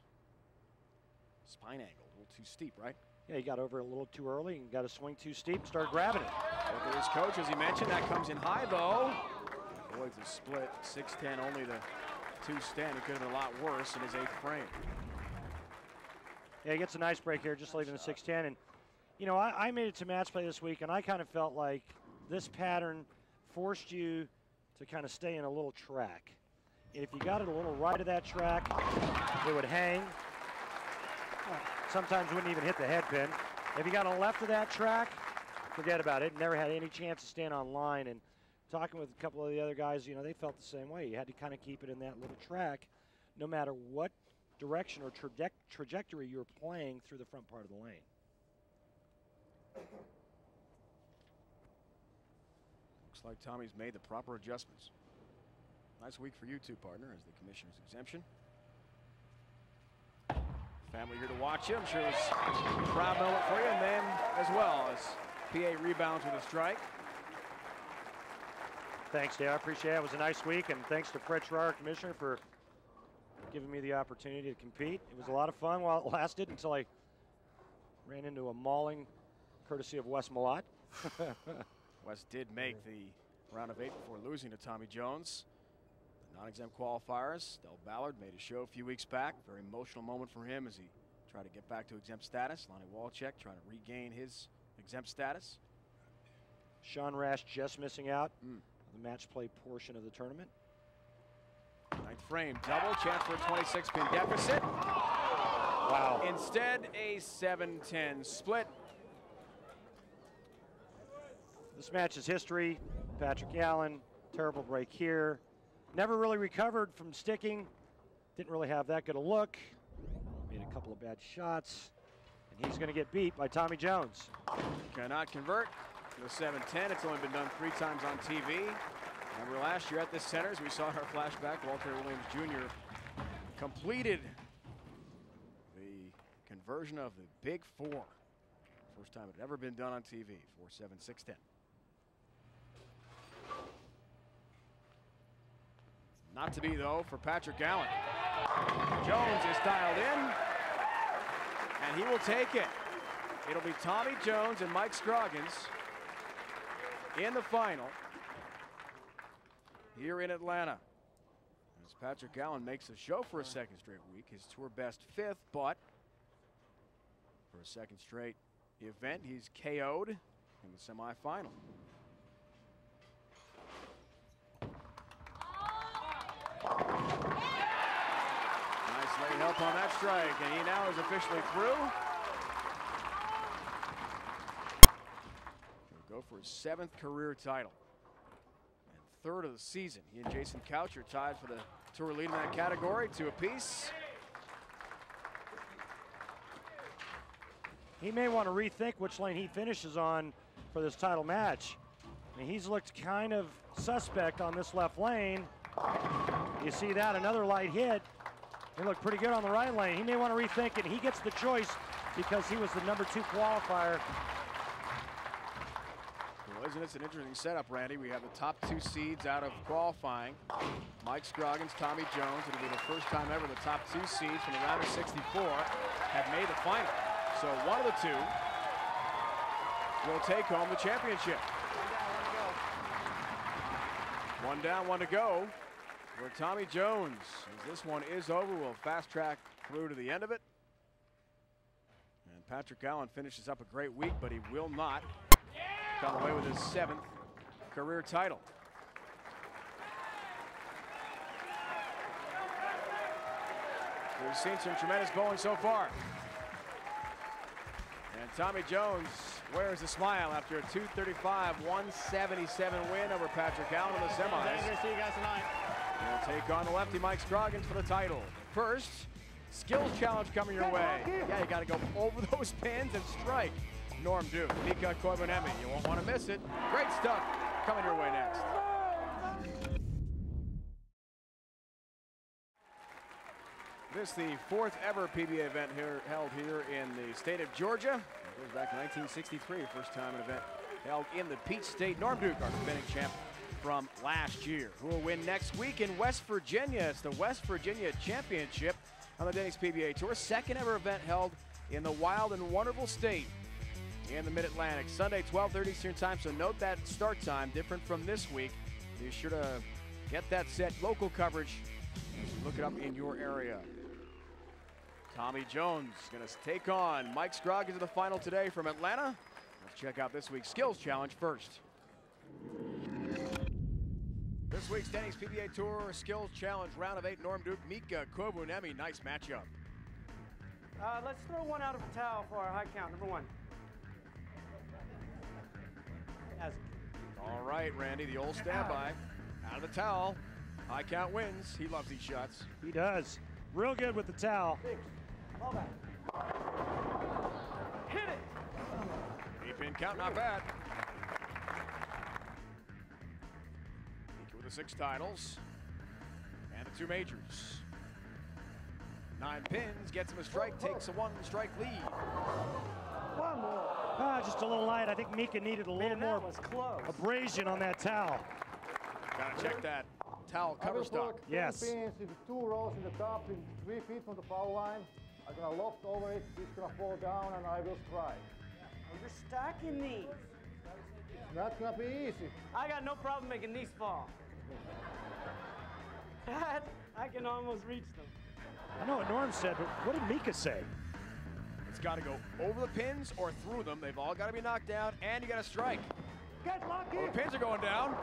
spine angle, a little too steep, right? Yeah, he got over it a little too early and got a swing too steep and started grabbing it. Look at his coach, as he mentioned, that comes in high, though. Avoids the split, 6'10", only the 2-stand. It could have been a lot worse in his 8th frame. Yeah, he gets a nice break here, just leaving the 6'10". And, you know, I made it to match play this week, and I kind of felt like this pattern forced you to kind of stay in a little track. And if you got it a little right of that track, it would hang. Sometimes wouldn't even hit the head pin. If you got a left of that track, forget about it. Never had any chance to stand on line. And talking with a couple of the other guys, you know, they felt the same way. You had to kind of keep it in that little track, no matter what direction or trajectory you were playing through the front part of the lane. Looks like Tommy's made the proper adjustments. Nice week for you too, partner, as the commissioner's exemption. Family here to watch you. I'm sure it was a proud moment for you, and then as well as PA rebounds with a strike. Thanks, Dave. I appreciate it. It was a nice week, and thanks to Fred Schreier, Commissioner, for giving me the opportunity to compete. It was a lot of fun while it lasted until I ran into a mauling courtesy of Wes Malott. Wes did make the round of 8 before losing to Tommy Jones. The non-exempt qualifiers, Del Ballard made a show a few weeks back. Very emotional moment for him as he tried to get back to exempt status. Lonnie Walchek trying to regain his exempt status. Sean Rash just missing out on the match play portion of the tournament. 9th frame, double, chance for a 26-pin deficit. Wow. Instead, a 7-10 split. This match is history. Patrick Allen, terrible break here. Never really recovered from sticking. Didn't really have that good a look. Made a couple of bad shots. And he's going to get beat by Tommy Jones. Cannot convert. The 7-10, it's only been done 3 times on TV. Remember last year at the centers, we saw in our flashback, Walter Williams Jr. completed the conversion of the Big Four. First time it had ever been done on TV, 4-7, 6-10. Not to be, though, for Patrick Allen. Jones is dialed in, and he will take it. It'll be Tommy Jones and Mike Scroggins in the final here in Atlanta. As Patrick Allen makes a show for a second straight week, his tour best 5th, but for a second straight event, he's KO'd in the semifinal. Nice late help on that strike, and he now is officially through. He'll go for his 7th career title and 3rd of the season. He and Jason Couch are tied for the tour lead in that category, 2 apiece. He may want to rethink which lane he finishes on for this title match. I mean, he's looked kind of suspect on this left lane. You see that, another light hit. He looked pretty good on the right lane. He may want to rethink it. He gets the choice because he was the #2 qualifier. Well, isn't this an interesting setup, Randy? We have the top 2 seeds out of qualifying. Mike Scroggins, Tommy Jones. It'll be the first time ever the top 2 seeds from the round of 64 have made the final. So one of the 2 will take home the championship. 1 down, 1 to go. Where Tommy Jones, as this one is over, will fast track through to the end of it. And Patrick Allen finishes up a great week, but he will not come away with his 7th career title. We've seen some tremendous bowling so far. And Tommy Jones wears a smile after a 235-177 win over Patrick Allen in the semis. Pleasure to see you guys tonight. We'll take on the lefty Mike Scroggins for the title. First, skills challenge coming your way. Yeah, you got to go over those pins and strike. Norm Duke, Mika Koivuniemen, you won't want to miss it. Great stuff coming your way next. This is the 4th ever PBA event held here in the state of Georgia. It goes back to 1963, first time an event held in the Peach State. Norm Duke, our defending champ from last year, who will win next week in West Virginia. It's the West Virginia Championship on the Denny's PBA Tour. 2nd ever event held in the wild and wonderful state in the Mid-Atlantic. Sunday, 12:30 Eastern time, so note that start time, different from this week. Be sure to get that set. Local coverage, look it up in your area. Tommy Jones going to take on Mike Scroggins in the final today from Atlanta. Let's check out this week's skills challenge first. This week's Denny's PBA Tour Skills Challenge, round of 8, Norm Duke, Mika Koivuniemen. Nice matchup. Let's throw one out of the towel for our high count, #1. All right, Randy, the old standby. Out of the towel. High count wins. He loves these shots. He does. Real good with the towel. All back. Hit it. 8-pin count, not bad. Mika with the 6 titles and the 2 majors. 9 pins, gets him a strike, takes a 1-strike lead. One more. Just a little light. I think Mika needed a little more abrasion on that towel. Gotta check that towel cover stock. Yes. Pins in 2 rows in the top, in 3 feet from the foul line. I'm gonna loft over it. He's gonna fall down, and I will strike. You're stacking these. That's gonna be easy. I got no problem making these fall. I can almost reach them. I know what Norm said, but what did Mika say? It's got to go over the pins or through them. They've all got to be knocked down, and you got to strike. Get lucky. Oh, the pins are going down.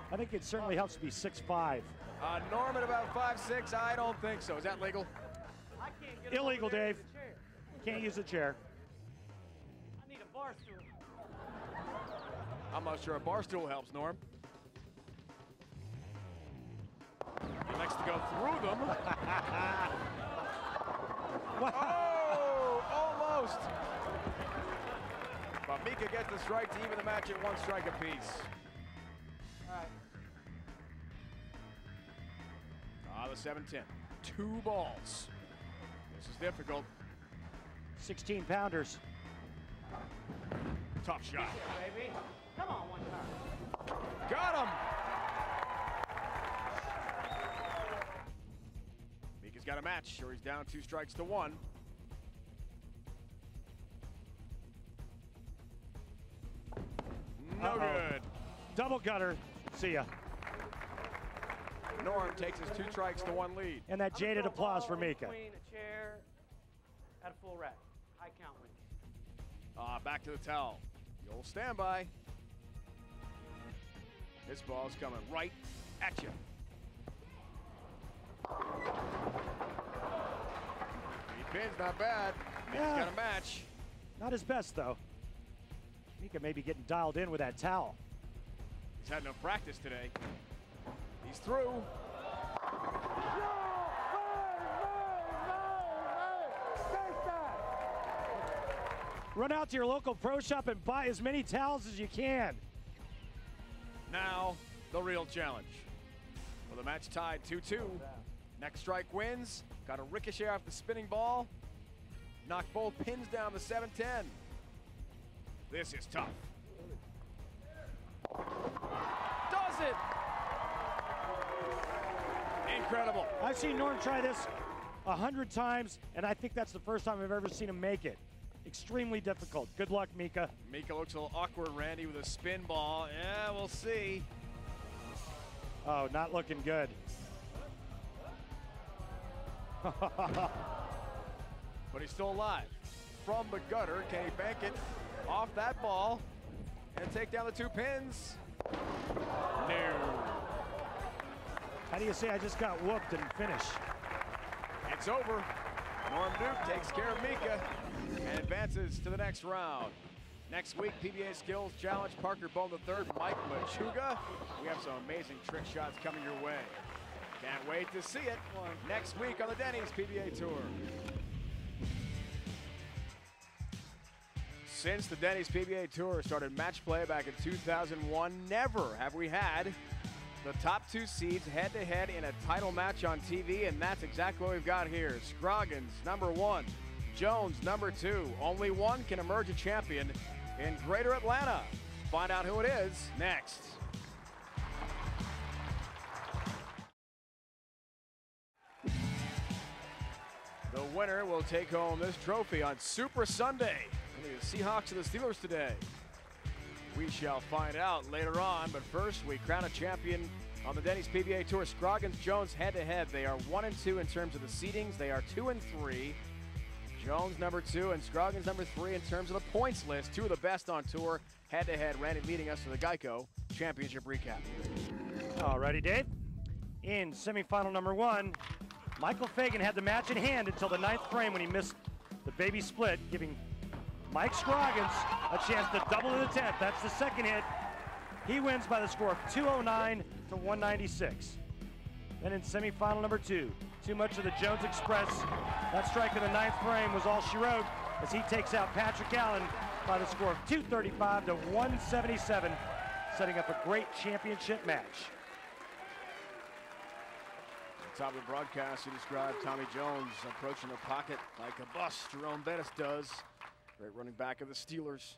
I think it certainly helps to be 6'5". Norm at about 5'6". I don't think so. Is that legal? I can't get Illegal, Dave. Can't use a chair. I need a bar stool. I'm not sure a bar stool helps, Norm. He likes to go through them. Oh, almost. But Mika gets the strike to even the match at 1 strike apiece. All right. The 7-10. 2 balls. This is difficult. 16-pounders. Tough shot. Baby. Come on, one time. Got him. Mika's got a match, or he's down 2 strikes to 1. No good. Double gutter. See ya. Norm takes his 2 strikes to 1 lead. And that jaded applause for Mika. Between a chair at a full rack. High count win. Back to the towel. The old standby. This ball's coming right at you. He pins, not bad. Mika's got a match. Not his best, though. Mika may be getting dialed in with that towel. He's had no practice today. He's through. Run out to your local pro shop and buy as many towels as you can. Now, the real challenge. Well, the match tied 2-2. Next strike wins. Got a ricochet off the spinning ball. Knock both pins down the 7-10. This is tough. Does it! Incredible. I've seen Norm try this 100 times, and I think that's the first time I've ever seen him make it. Extremely difficult. Good luck, Mika. Mika looks a little awkward, Randy, with a spin ball. Yeah, we'll see. Oh, not looking good. But he's still alive. From the gutter, can he bank it off that ball and take down the 2 pins? No. How do you say I just got whooped and finish? It's over. Norm Duke takes care of Mika and advances to the next round. Next week, PBA Skills Challenge, Parker Bone III, Mike Machuga. We have some amazing trick shots coming your way. Can't wait to see it next week on the Denny's PBA Tour. Since the Denny's PBA Tour started match play back in 2001, never have we had the top 2 seeds head-to-head in a title match on TV, and that's exactly what we've got here. Scroggins, number 1. Jones, number 2. Only one can emerge a champion in Greater Atlanta. Find out who it is next. The winner will take home this trophy on Super Sunday. The Seahawks and the Steelers today. We shall find out later on, but first we crown a champion on the Denny's PBA Tour. Scroggins, Jones head-to-head. They are 1 and 2 in terms of the seedings. They are 2 and 3. Jones number 2 and Scroggins number 3 in terms of the points list. 2 of the best on tour head-to-head. Randy leading us to the Geico Championship recap. All righty, Dave. In semifinal number 1, Michael Fagan had the match in hand until the 9th frame when he missed the baby split, giving Mike Scroggins a chance to double to the 10th. That's the second hit. He wins by the score of 209 to 196. Then in semifinal number 2, too much of the Jones Express. That strike in the 9th frame was all she wrote as he takes out Patrick Allen by the score of 235 to 177, setting up a great championship match. At the top of the broadcast, he described Tommy Jones approaching the pocket like a bus. Jerome Bettis does. Great running back of the Steelers.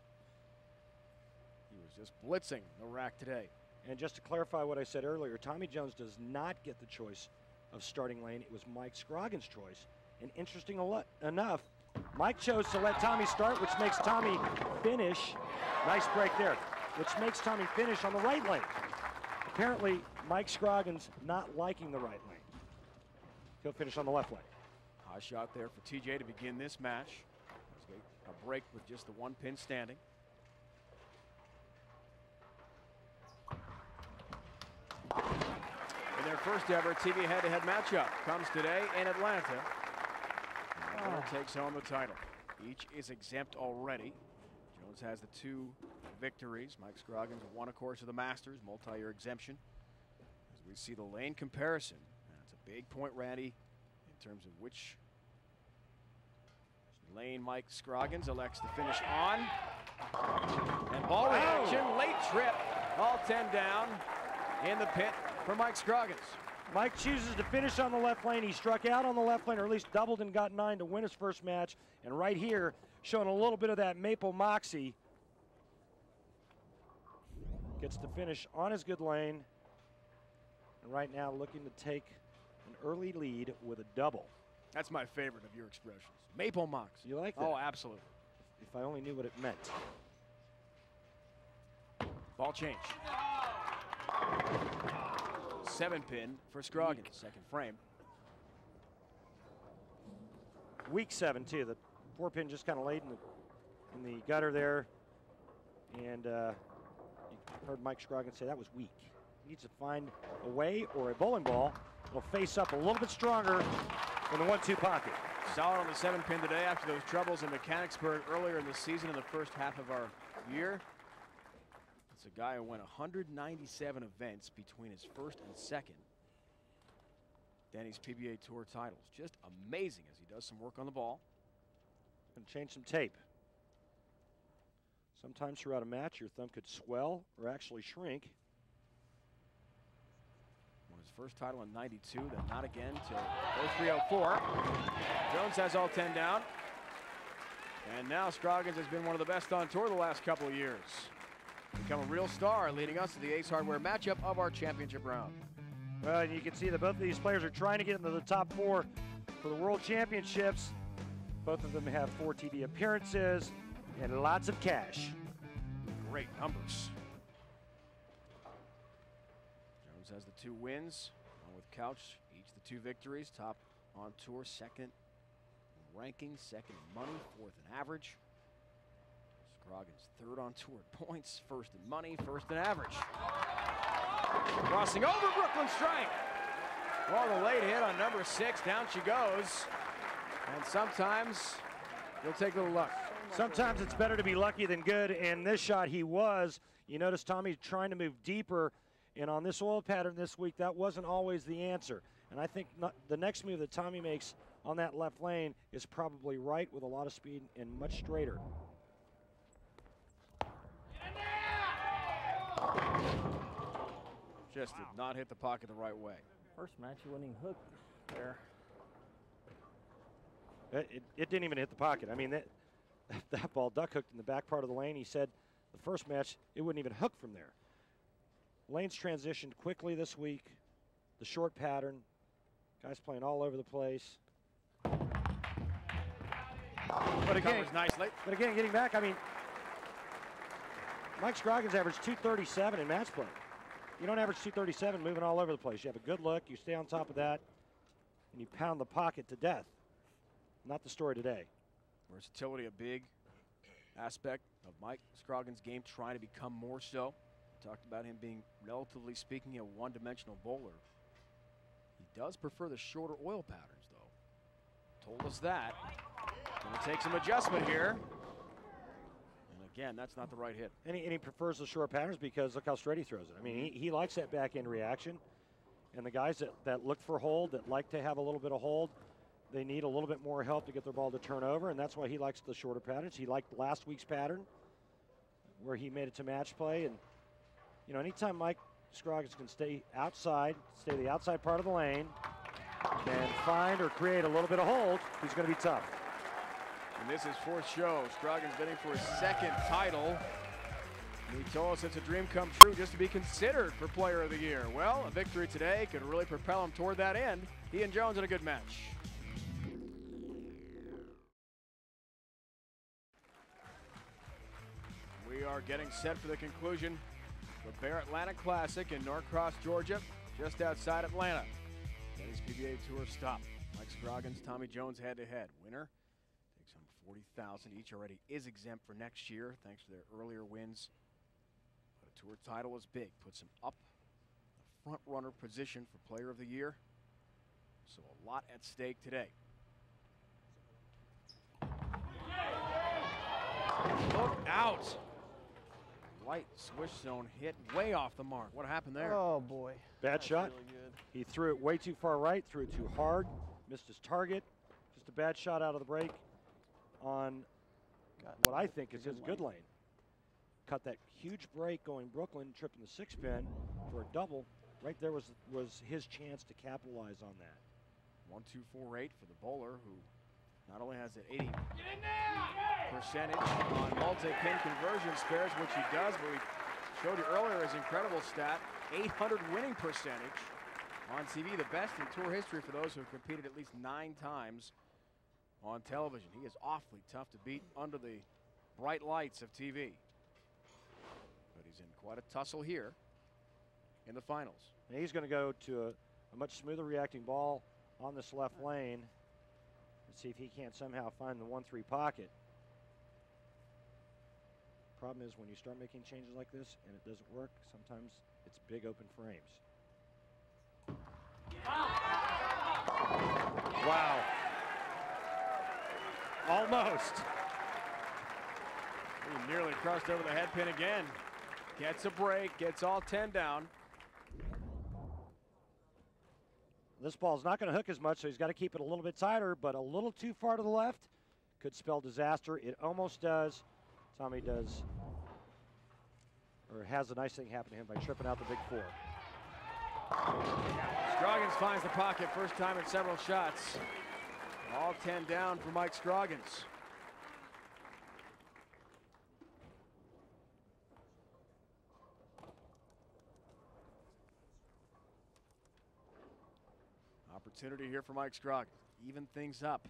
He was just blitzing the rack today. And just to clarify what I said earlier, Tommy Jones does not get the choice of starting lane. It was Mike Scroggins' choice. And interesting enough, Mike chose to let Tommy start, which makes Tommy finish. Nice break there. Which makes Tommy finish on the right lane. Apparently, Mike Scroggins not liking the right lane. He'll finish on the left lane. High shot there for TJ to begin this match. A break with just the 1 pin standing. And their first ever TV head-to-head matchup comes today in Atlanta. The winner takes home the title. Each is exempt already. Jones has the 2 victories. Mike Scroggins won, of course, of the Masters, multi-year exemption. As we see the lane comparison, that's a big point, Randy, in terms of which Lane Mike Scroggins elects to finish on. And ball reaction, late trip. All 10 down in the pit for Mike Scroggins. Mike chooses to finish on the left lane. He struck out on the left lane, or at least doubled and got 9 to win his first match. And right here, showing a little bit of that Maple moxie. Gets to finish on his good lane. And right now looking to take an early lead with a double. That's my favorite of your expressions. Maple mox. You like that? Oh, absolutely. If I only knew what it meant. Ball change. 7-pin for Scroggins, second frame. Weak 7 too. The 4-pin just kind of laid in the gutter there. And you heard Mike Scroggins say that was weak. He needs to find a way, or a bowling ball will face up a little bit stronger in the 1-2 pocket. Solid on the 7-pin today after those troubles in Mechanicsburg earlier in the season in the first half of our year. It's a guy who won 197 events between his first and second Denny's PBA Tour titles. Just amazing as he does some work on the ball. Going to change some tape. Sometimes throughout a match, your thumb could swell or actually shrink. Won his first title in '92, then not again till 03-04. Jones has all 10 down. And now Scroggins has been one of the best on tour the last couple of years. Become a real star, leading us to the Ace Hardware matchup of our championship round. Well, and you can see that both of these players are trying to get into the top 4 for the World Championships. Both of them have 4 TV appearances and lots of cash. Great numbers. Jones has the 2 wins, along with Couch, each the 2 victories. Top on tour, second in ranking, second in money, 4th in average. Scroggins 3rd on tour at points, 1st in money, 1st in average. Crossing over, Brooklyn strike. Well, the late hit on number 6, down she goes. And sometimes you'll take a little luck. Sometimes it's better to be lucky than good, and this shot he was. You notice Tommy trying to move deeper, and on this oil pattern this week, that wasn't always the answer. And I think the next move that Tommy makes on that left lane is probably right with a lot of speed and much straighter. Just did not hit the pocket the right way. First match, he wasn't even hooked there. It didn't even hit the pocket. I mean, that ball duck hooked in the back part of the lane. He said the first match, it wouldn't even hook from there. Lanes transitioned quickly this week. The short pattern. Guys playing all over the place. But again, getting back, I mean, Mike Scroggins averaged 237 in match play. You don't average 237 moving all over the place. You have a good look, you stay on top of that, and you pound the pocket to death. Not the story today. Versatility, a big aspect of Mike Scroggins' game, trying to become more so. Talked about him being, relatively speaking, a one-dimensional bowler. He does prefer the shorter oil patterns, though. Told us that. Gonna take some adjustment here. And again, that's not the right hit. And he prefers the short patterns because look how straight he throws it. I mean, he likes that back-end reaction. And the guys that look for hold, that like to have a little bit of hold, they need a little bit more help to get their ball to turn over, and that's why he likes the shorter patterns. He liked last week's pattern where he made it to match play. And, you know, anytime Mike Scroggins can stay outside, stay the outside part of the lane, and find or create a little bit of hold, he's going to be tough. And this is 4th show. Scroggins bidding for his 2nd title. And he told us it's a dream come true just to be considered for Player of the Year. Well, a victory today could really propel him toward that end. He and Jones in a good match. We are getting set for the conclusion of the Bayer Atlanta Classic in Norcross, Georgia, just outside Atlanta. Denny's PBA Tour stop. Mike Scroggins, Tommy Jones head-to-head. Winner takes home $40,000. Each already is exempt for next year thanks to their earlier wins. But a tour title is big. Puts him up the front-runner position for Player of the Year. So a lot at stake today. Look out! Light switch zone hit way off the mark. What happened there? Oh, boy. Bad shot. Really good. He threw it way too far right, threw it too hard, missed his target. Just a bad shot out of the break. on what I think is his good lane. Cut that huge break going Brooklyn, tripping the 6-pin for a double. Right there was his chance to capitalize on that. 1-2-4-8 for the bowler, who not only has an 80% on multi-pin conversion spares, which he does, but we showed you earlier his incredible stat, 800 winning percentage on TV, the best in tour history for those who have competed at least 9 times on television. He is awfully tough to beat under the bright lights of TV. But he's in quite a tussle here in the finals. And he's going to go to a much smoother reacting ball on this left lane. Let's see if he can't somehow find the 1-3 pocket. Problem is, when you start making changes like this and it doesn't work, sometimes it's big open frames. Wow. Almost. He nearly crossed over the head pin again. Gets a break, gets all 10 down. This ball's not going to hook as much, so he's got to keep it a little bit tighter, but a little too far to the left could spell disaster. It almost does. Tommy does, or has a nice thing happen to him by tripping out the big 4. Scroggins finds the pocket, first time in several shots. All 10 down for Mike Scroggins. Opportunity here for Mike Scroggins. Even things up.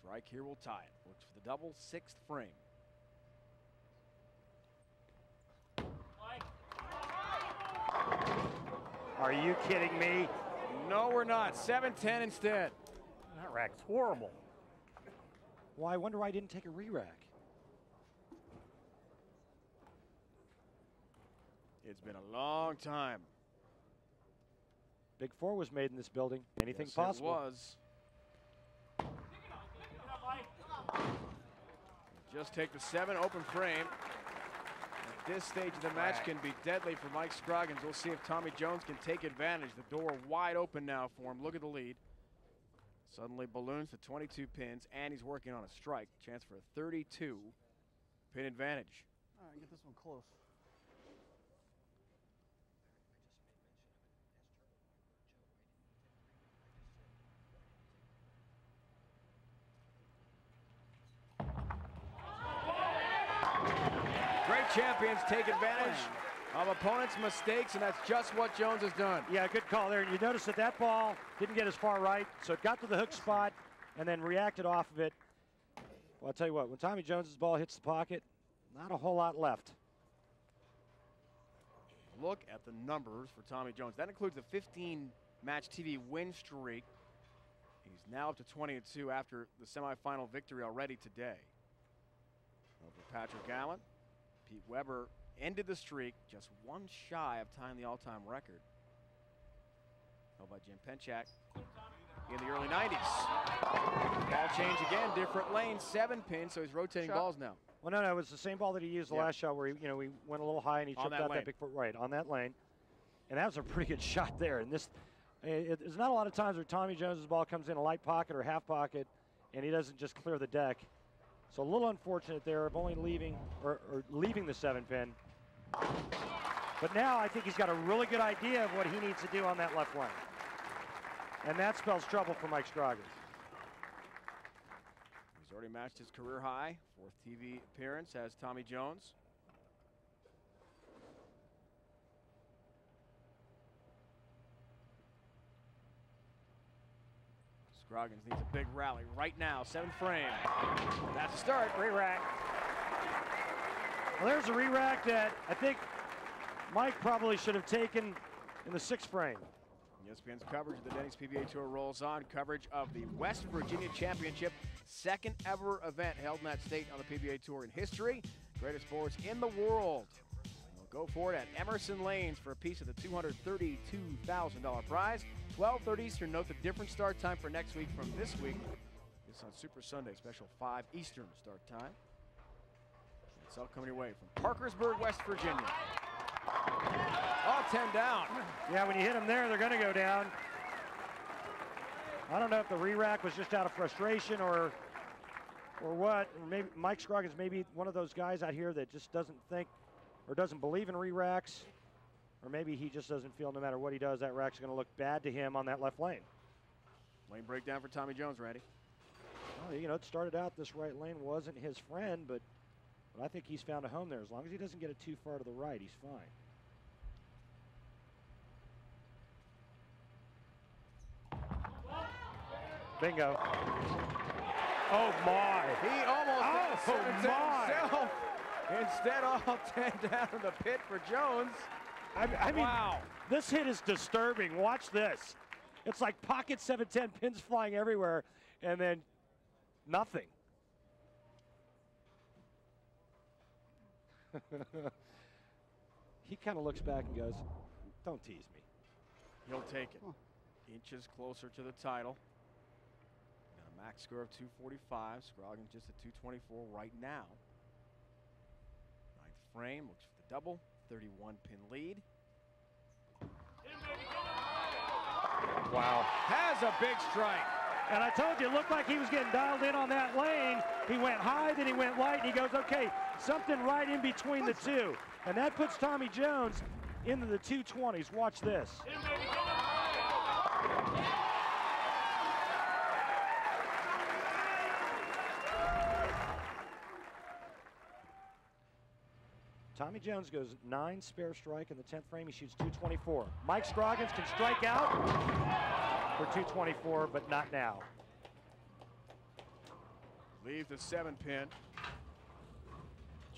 Strike here will tie it. Looks for the double, 6th frame. Are you kidding me? No, we're not. 7-10 instead. That rack's horrible. Well, I wonder why I didn't take a re-rack. It's been a long time. Big 4 was made in this building. Anything yes, possible. It was. Just take the 7 open frame. At this stage of the match can be deadly for Mike Scroggins. We'll see if Tommy Jones can take advantage. The door wide open now for him. Look at the lead. Suddenly balloons to 22 pins, and he's working on a strike. Chance for a 32 pin advantage. All right, get this one close. Champions take advantage of opponents' mistakes, and that's just what Jones has done. Yeah, good call there. And you notice that that ball didn't get as far right, so it got to the hook spot and then reacted off of it. Well, I'll tell you what, when Tommy Jones's ball hits the pocket, not a whole lot left. Look at the numbers for Tommy Jones. That includes a 15-match TV win streak. He's now up to 22 after the semifinal victory already today. Over Patrick Allen. Pete Weber ended the streak just one shy of tying the all-time record. Held by Jim Penchak in the early 90s. Ball change again, different lane, 7 pins, so he's rotating balls now. Well, no, it was the same ball that he used the last shot where he went a little high and he tripped out that big foot right on that lane. And that was a pretty good shot there. And there's not a lot of times where Tommy Jones's ball comes in a light pocket or half pocket and he doesn't just clear the deck. So a little unfortunate there of only leaving the 7-pin. But now I think he's got a really good idea of what he needs to do on that left lane. And that spells trouble for Mike Scroggins. He's already matched his career high. 4th TV appearance as Tommy Jones. Scroggins needs a big rally right now, 7th frame. That's a start. Re-rack. Well, there's a re-rack that I think Mike probably should have taken in the 6th frame. ESPN's coverage of the Denny's PBA Tour rolls on. Coverage of the West Virginia Championship, 2nd ever event held in that state on the PBA Tour in history. Greatest sports in the world. We'll go for it at Emerson Lanes for a piece of the $232,000 prize. 12:30 Eastern. Note the different start time for next week from this week. It's on Super Sunday, special 5 Eastern start time. It's all coming your way from Parkersburg, West Virginia. All 10 down. Yeah, when you hit them there, they're going to go down. I don't know if the re-rack was just out of frustration or what. Or maybe Mike Scroggins may be one of those guys out here that just doesn't think or doesn't believe in re-racks. Or maybe he just doesn't feel no matter what he does, that rack's going to look bad to him on that left lane. Lane breakdown for Tommy Jones, Randy. Well, you know, it started out this right lane wasn't his friend, but I think he's found a home there. As long as he doesn't get it too far to the right, he's fine. Bingo. Oh, my. He almost oh, my. himself. Instead, all 10 down in the pit for Jones. I mean, wow. This hit is disturbing. Watch this. It's like pocket 710, pins flying everywhere, and then nothing. He kind of looks back and goes, don't tease me. He'll take it. Inches closer to the title. Got a max score of 245. Scroggins just at 224 right now. Ninth frame, looks for the double. 31-pin lead. Wow. Has a big strike. And I told you, it looked like he was getting dialed in on that lane. He went high, then he went light, and he goes, okay, something right in between the two. And that puts Tommy Jones into the 220s. Watch this. Tommy Jones goes 9 spare strike in the 10th frame. He shoots 224. Mike Scroggins can strike out for 224, but not now. Leaves the 7-pin.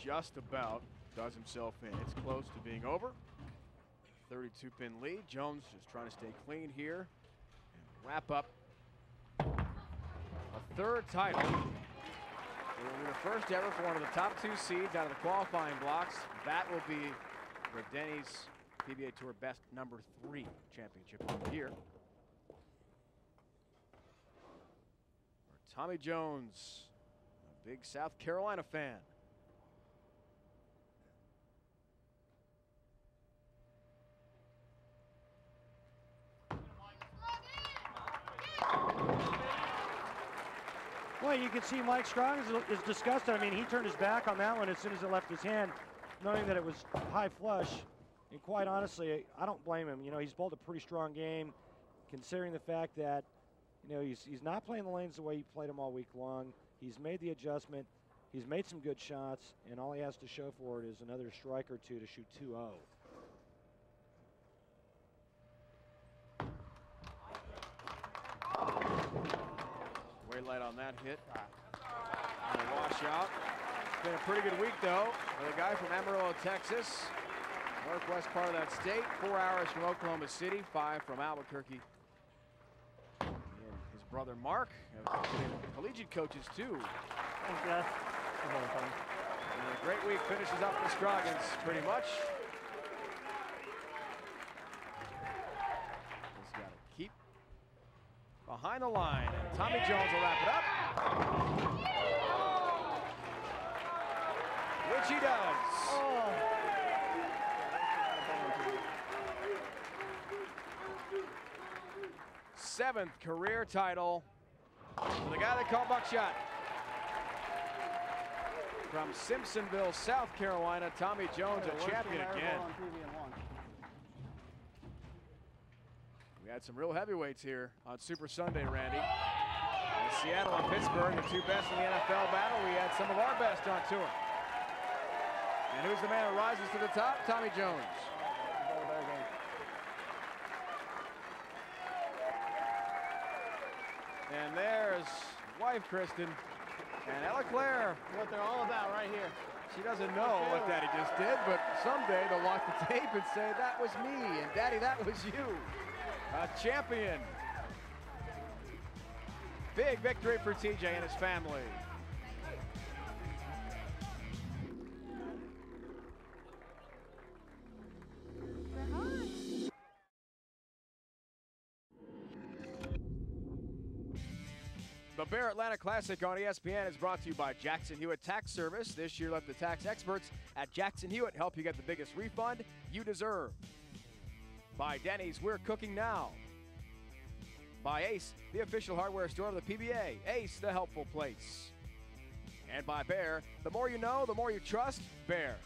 Just about does himself in. It's close to being over. 32-pin lead. Jones just trying to stay clean here and wrap up a third title. It will be the first ever for one of the top 2 seeds out of the qualifying blocks. That will be the Denny's PBA Tour best number 3 championship of the year. For Tommy Jones, a big South Carolina fan. Well, you can see Mike Scroggins is disgusted. I mean, he turned his back on that one as soon as it left his hand, knowing that it was high flush. And quite honestly, I don't blame him. You know, he's bowled a pretty strong game, considering the fact that, you know, he's not playing the lanes the way he played them all week long. He's made the adjustment. He's made some good shots, and all he has to show for it is another strike or two to shoot 2-0. Way light on that hit. And a washout. It's been a pretty good week, though, for the guy from Amarillo, Texas. Northwest part of that state. 4 hours from Oklahoma City, 5 from Albuquerque. And his brother Mark, collegiate coaches, too. Thanks, guys. And a great week finishes up for Scroggins, pretty much. He's got to keep behind the line, and Tommy Jones will wrap it up. Which he does. Seventh career title for the guy they call Buckshot. From Simpsonville, South Carolina, Tommy Jones, a champion again. We had some real heavyweights here on Super Sunday, Randy. In Seattle and Pittsburgh, the 2 best in the NFL battle. We had some of our best on tour. And who's the man who rises to the top? Tommy Jones. And there's wife Kristen and Ella Claire. What they're all about right here. She doesn't know what Daddy just did, but someday they'll watch the tape and say, that was me, and Daddy, that was you. A champion. Big victory for TJ and his family. The Bayer Atlanta Classic on ESPN is brought to you by Jackson Hewitt Tax Service. This year, let the tax experts at Jackson Hewitt help you get the biggest refund you deserve. By Denny's, we're cooking now. By Ace, the official hardware store of the PBA. Ace, the helpful place. And by Bayer, the more you know, the more you trust, Bayer.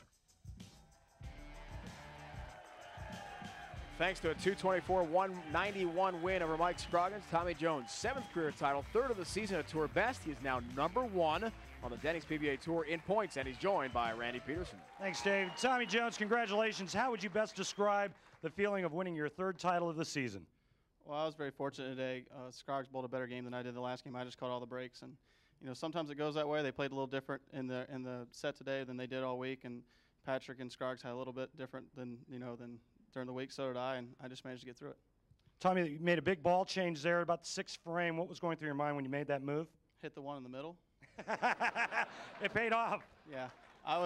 Thanks to a 224-191 win over Mike Scroggins, Tommy Jones, 7th career title, 3rd of the season at Tour best. He is now #1 on the Denny's PBA Tour in points, and he's joined by Randy Peterson. Thanks, Dave. Tommy Jones, congratulations. How would you best describe the feeling of winning your 3rd title of the season? Well, I was very fortunate today. Scroggs bowled a better game than I did the last game. I just caught all the breaks, and sometimes it goes that way. They played a little different in the set today than they did all week, and Patrick and Scroggs had a little bit different than during the week. So did I, and I just managed to get through it. Tommy, you made a big ball change there, about the 6th frame. What was going through your mind when you made that move? Hit the one in the middle. It paid off. Yeah, I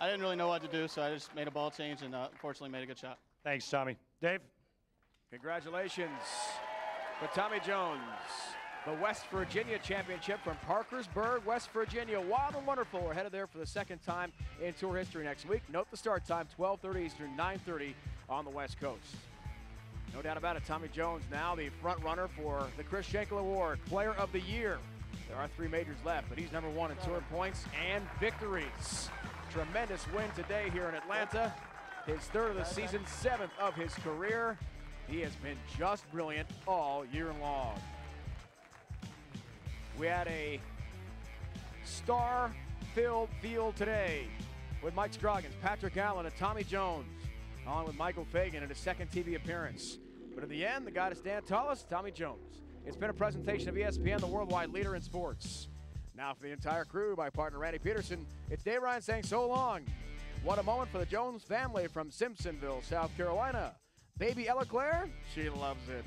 didn't really know what to do, so I just made a ball change and fortunately made a good shot. Thanks, Tommy. Dave? Congratulations to Tommy Jones. The West Virginia Championship from Parkersburg, West Virginia. Wild and Wonderful are headed there for the 2nd time in Tour history next week. Note the start time, 12:30 Eastern, 9:30 on the West Coast. No doubt about it, Tommy Jones now the front runner for the Chris Schenkel Award, Player of the Year. There are 3 majors left, but he's #1 in Tour points and victories. Tremendous win today here in Atlanta. His 3rd of the season, 7th of his career. He has been just brilliant all year long. We had a star-filled field today with Mike Scroggins, Patrick Allen, and Tommy Jones, along with Michael Fagan in his 2nd TV appearance. But in the end, the guy to stand tallest, Tommy Jones. It's been a presentation of ESPN, the worldwide leader in sports. Now for the entire crew, my partner Randy Peterson, it's Dave Ryan saying so long. What a moment for the Jones family from Simpsonville, South Carolina. Baby Ella Claire, she loves it.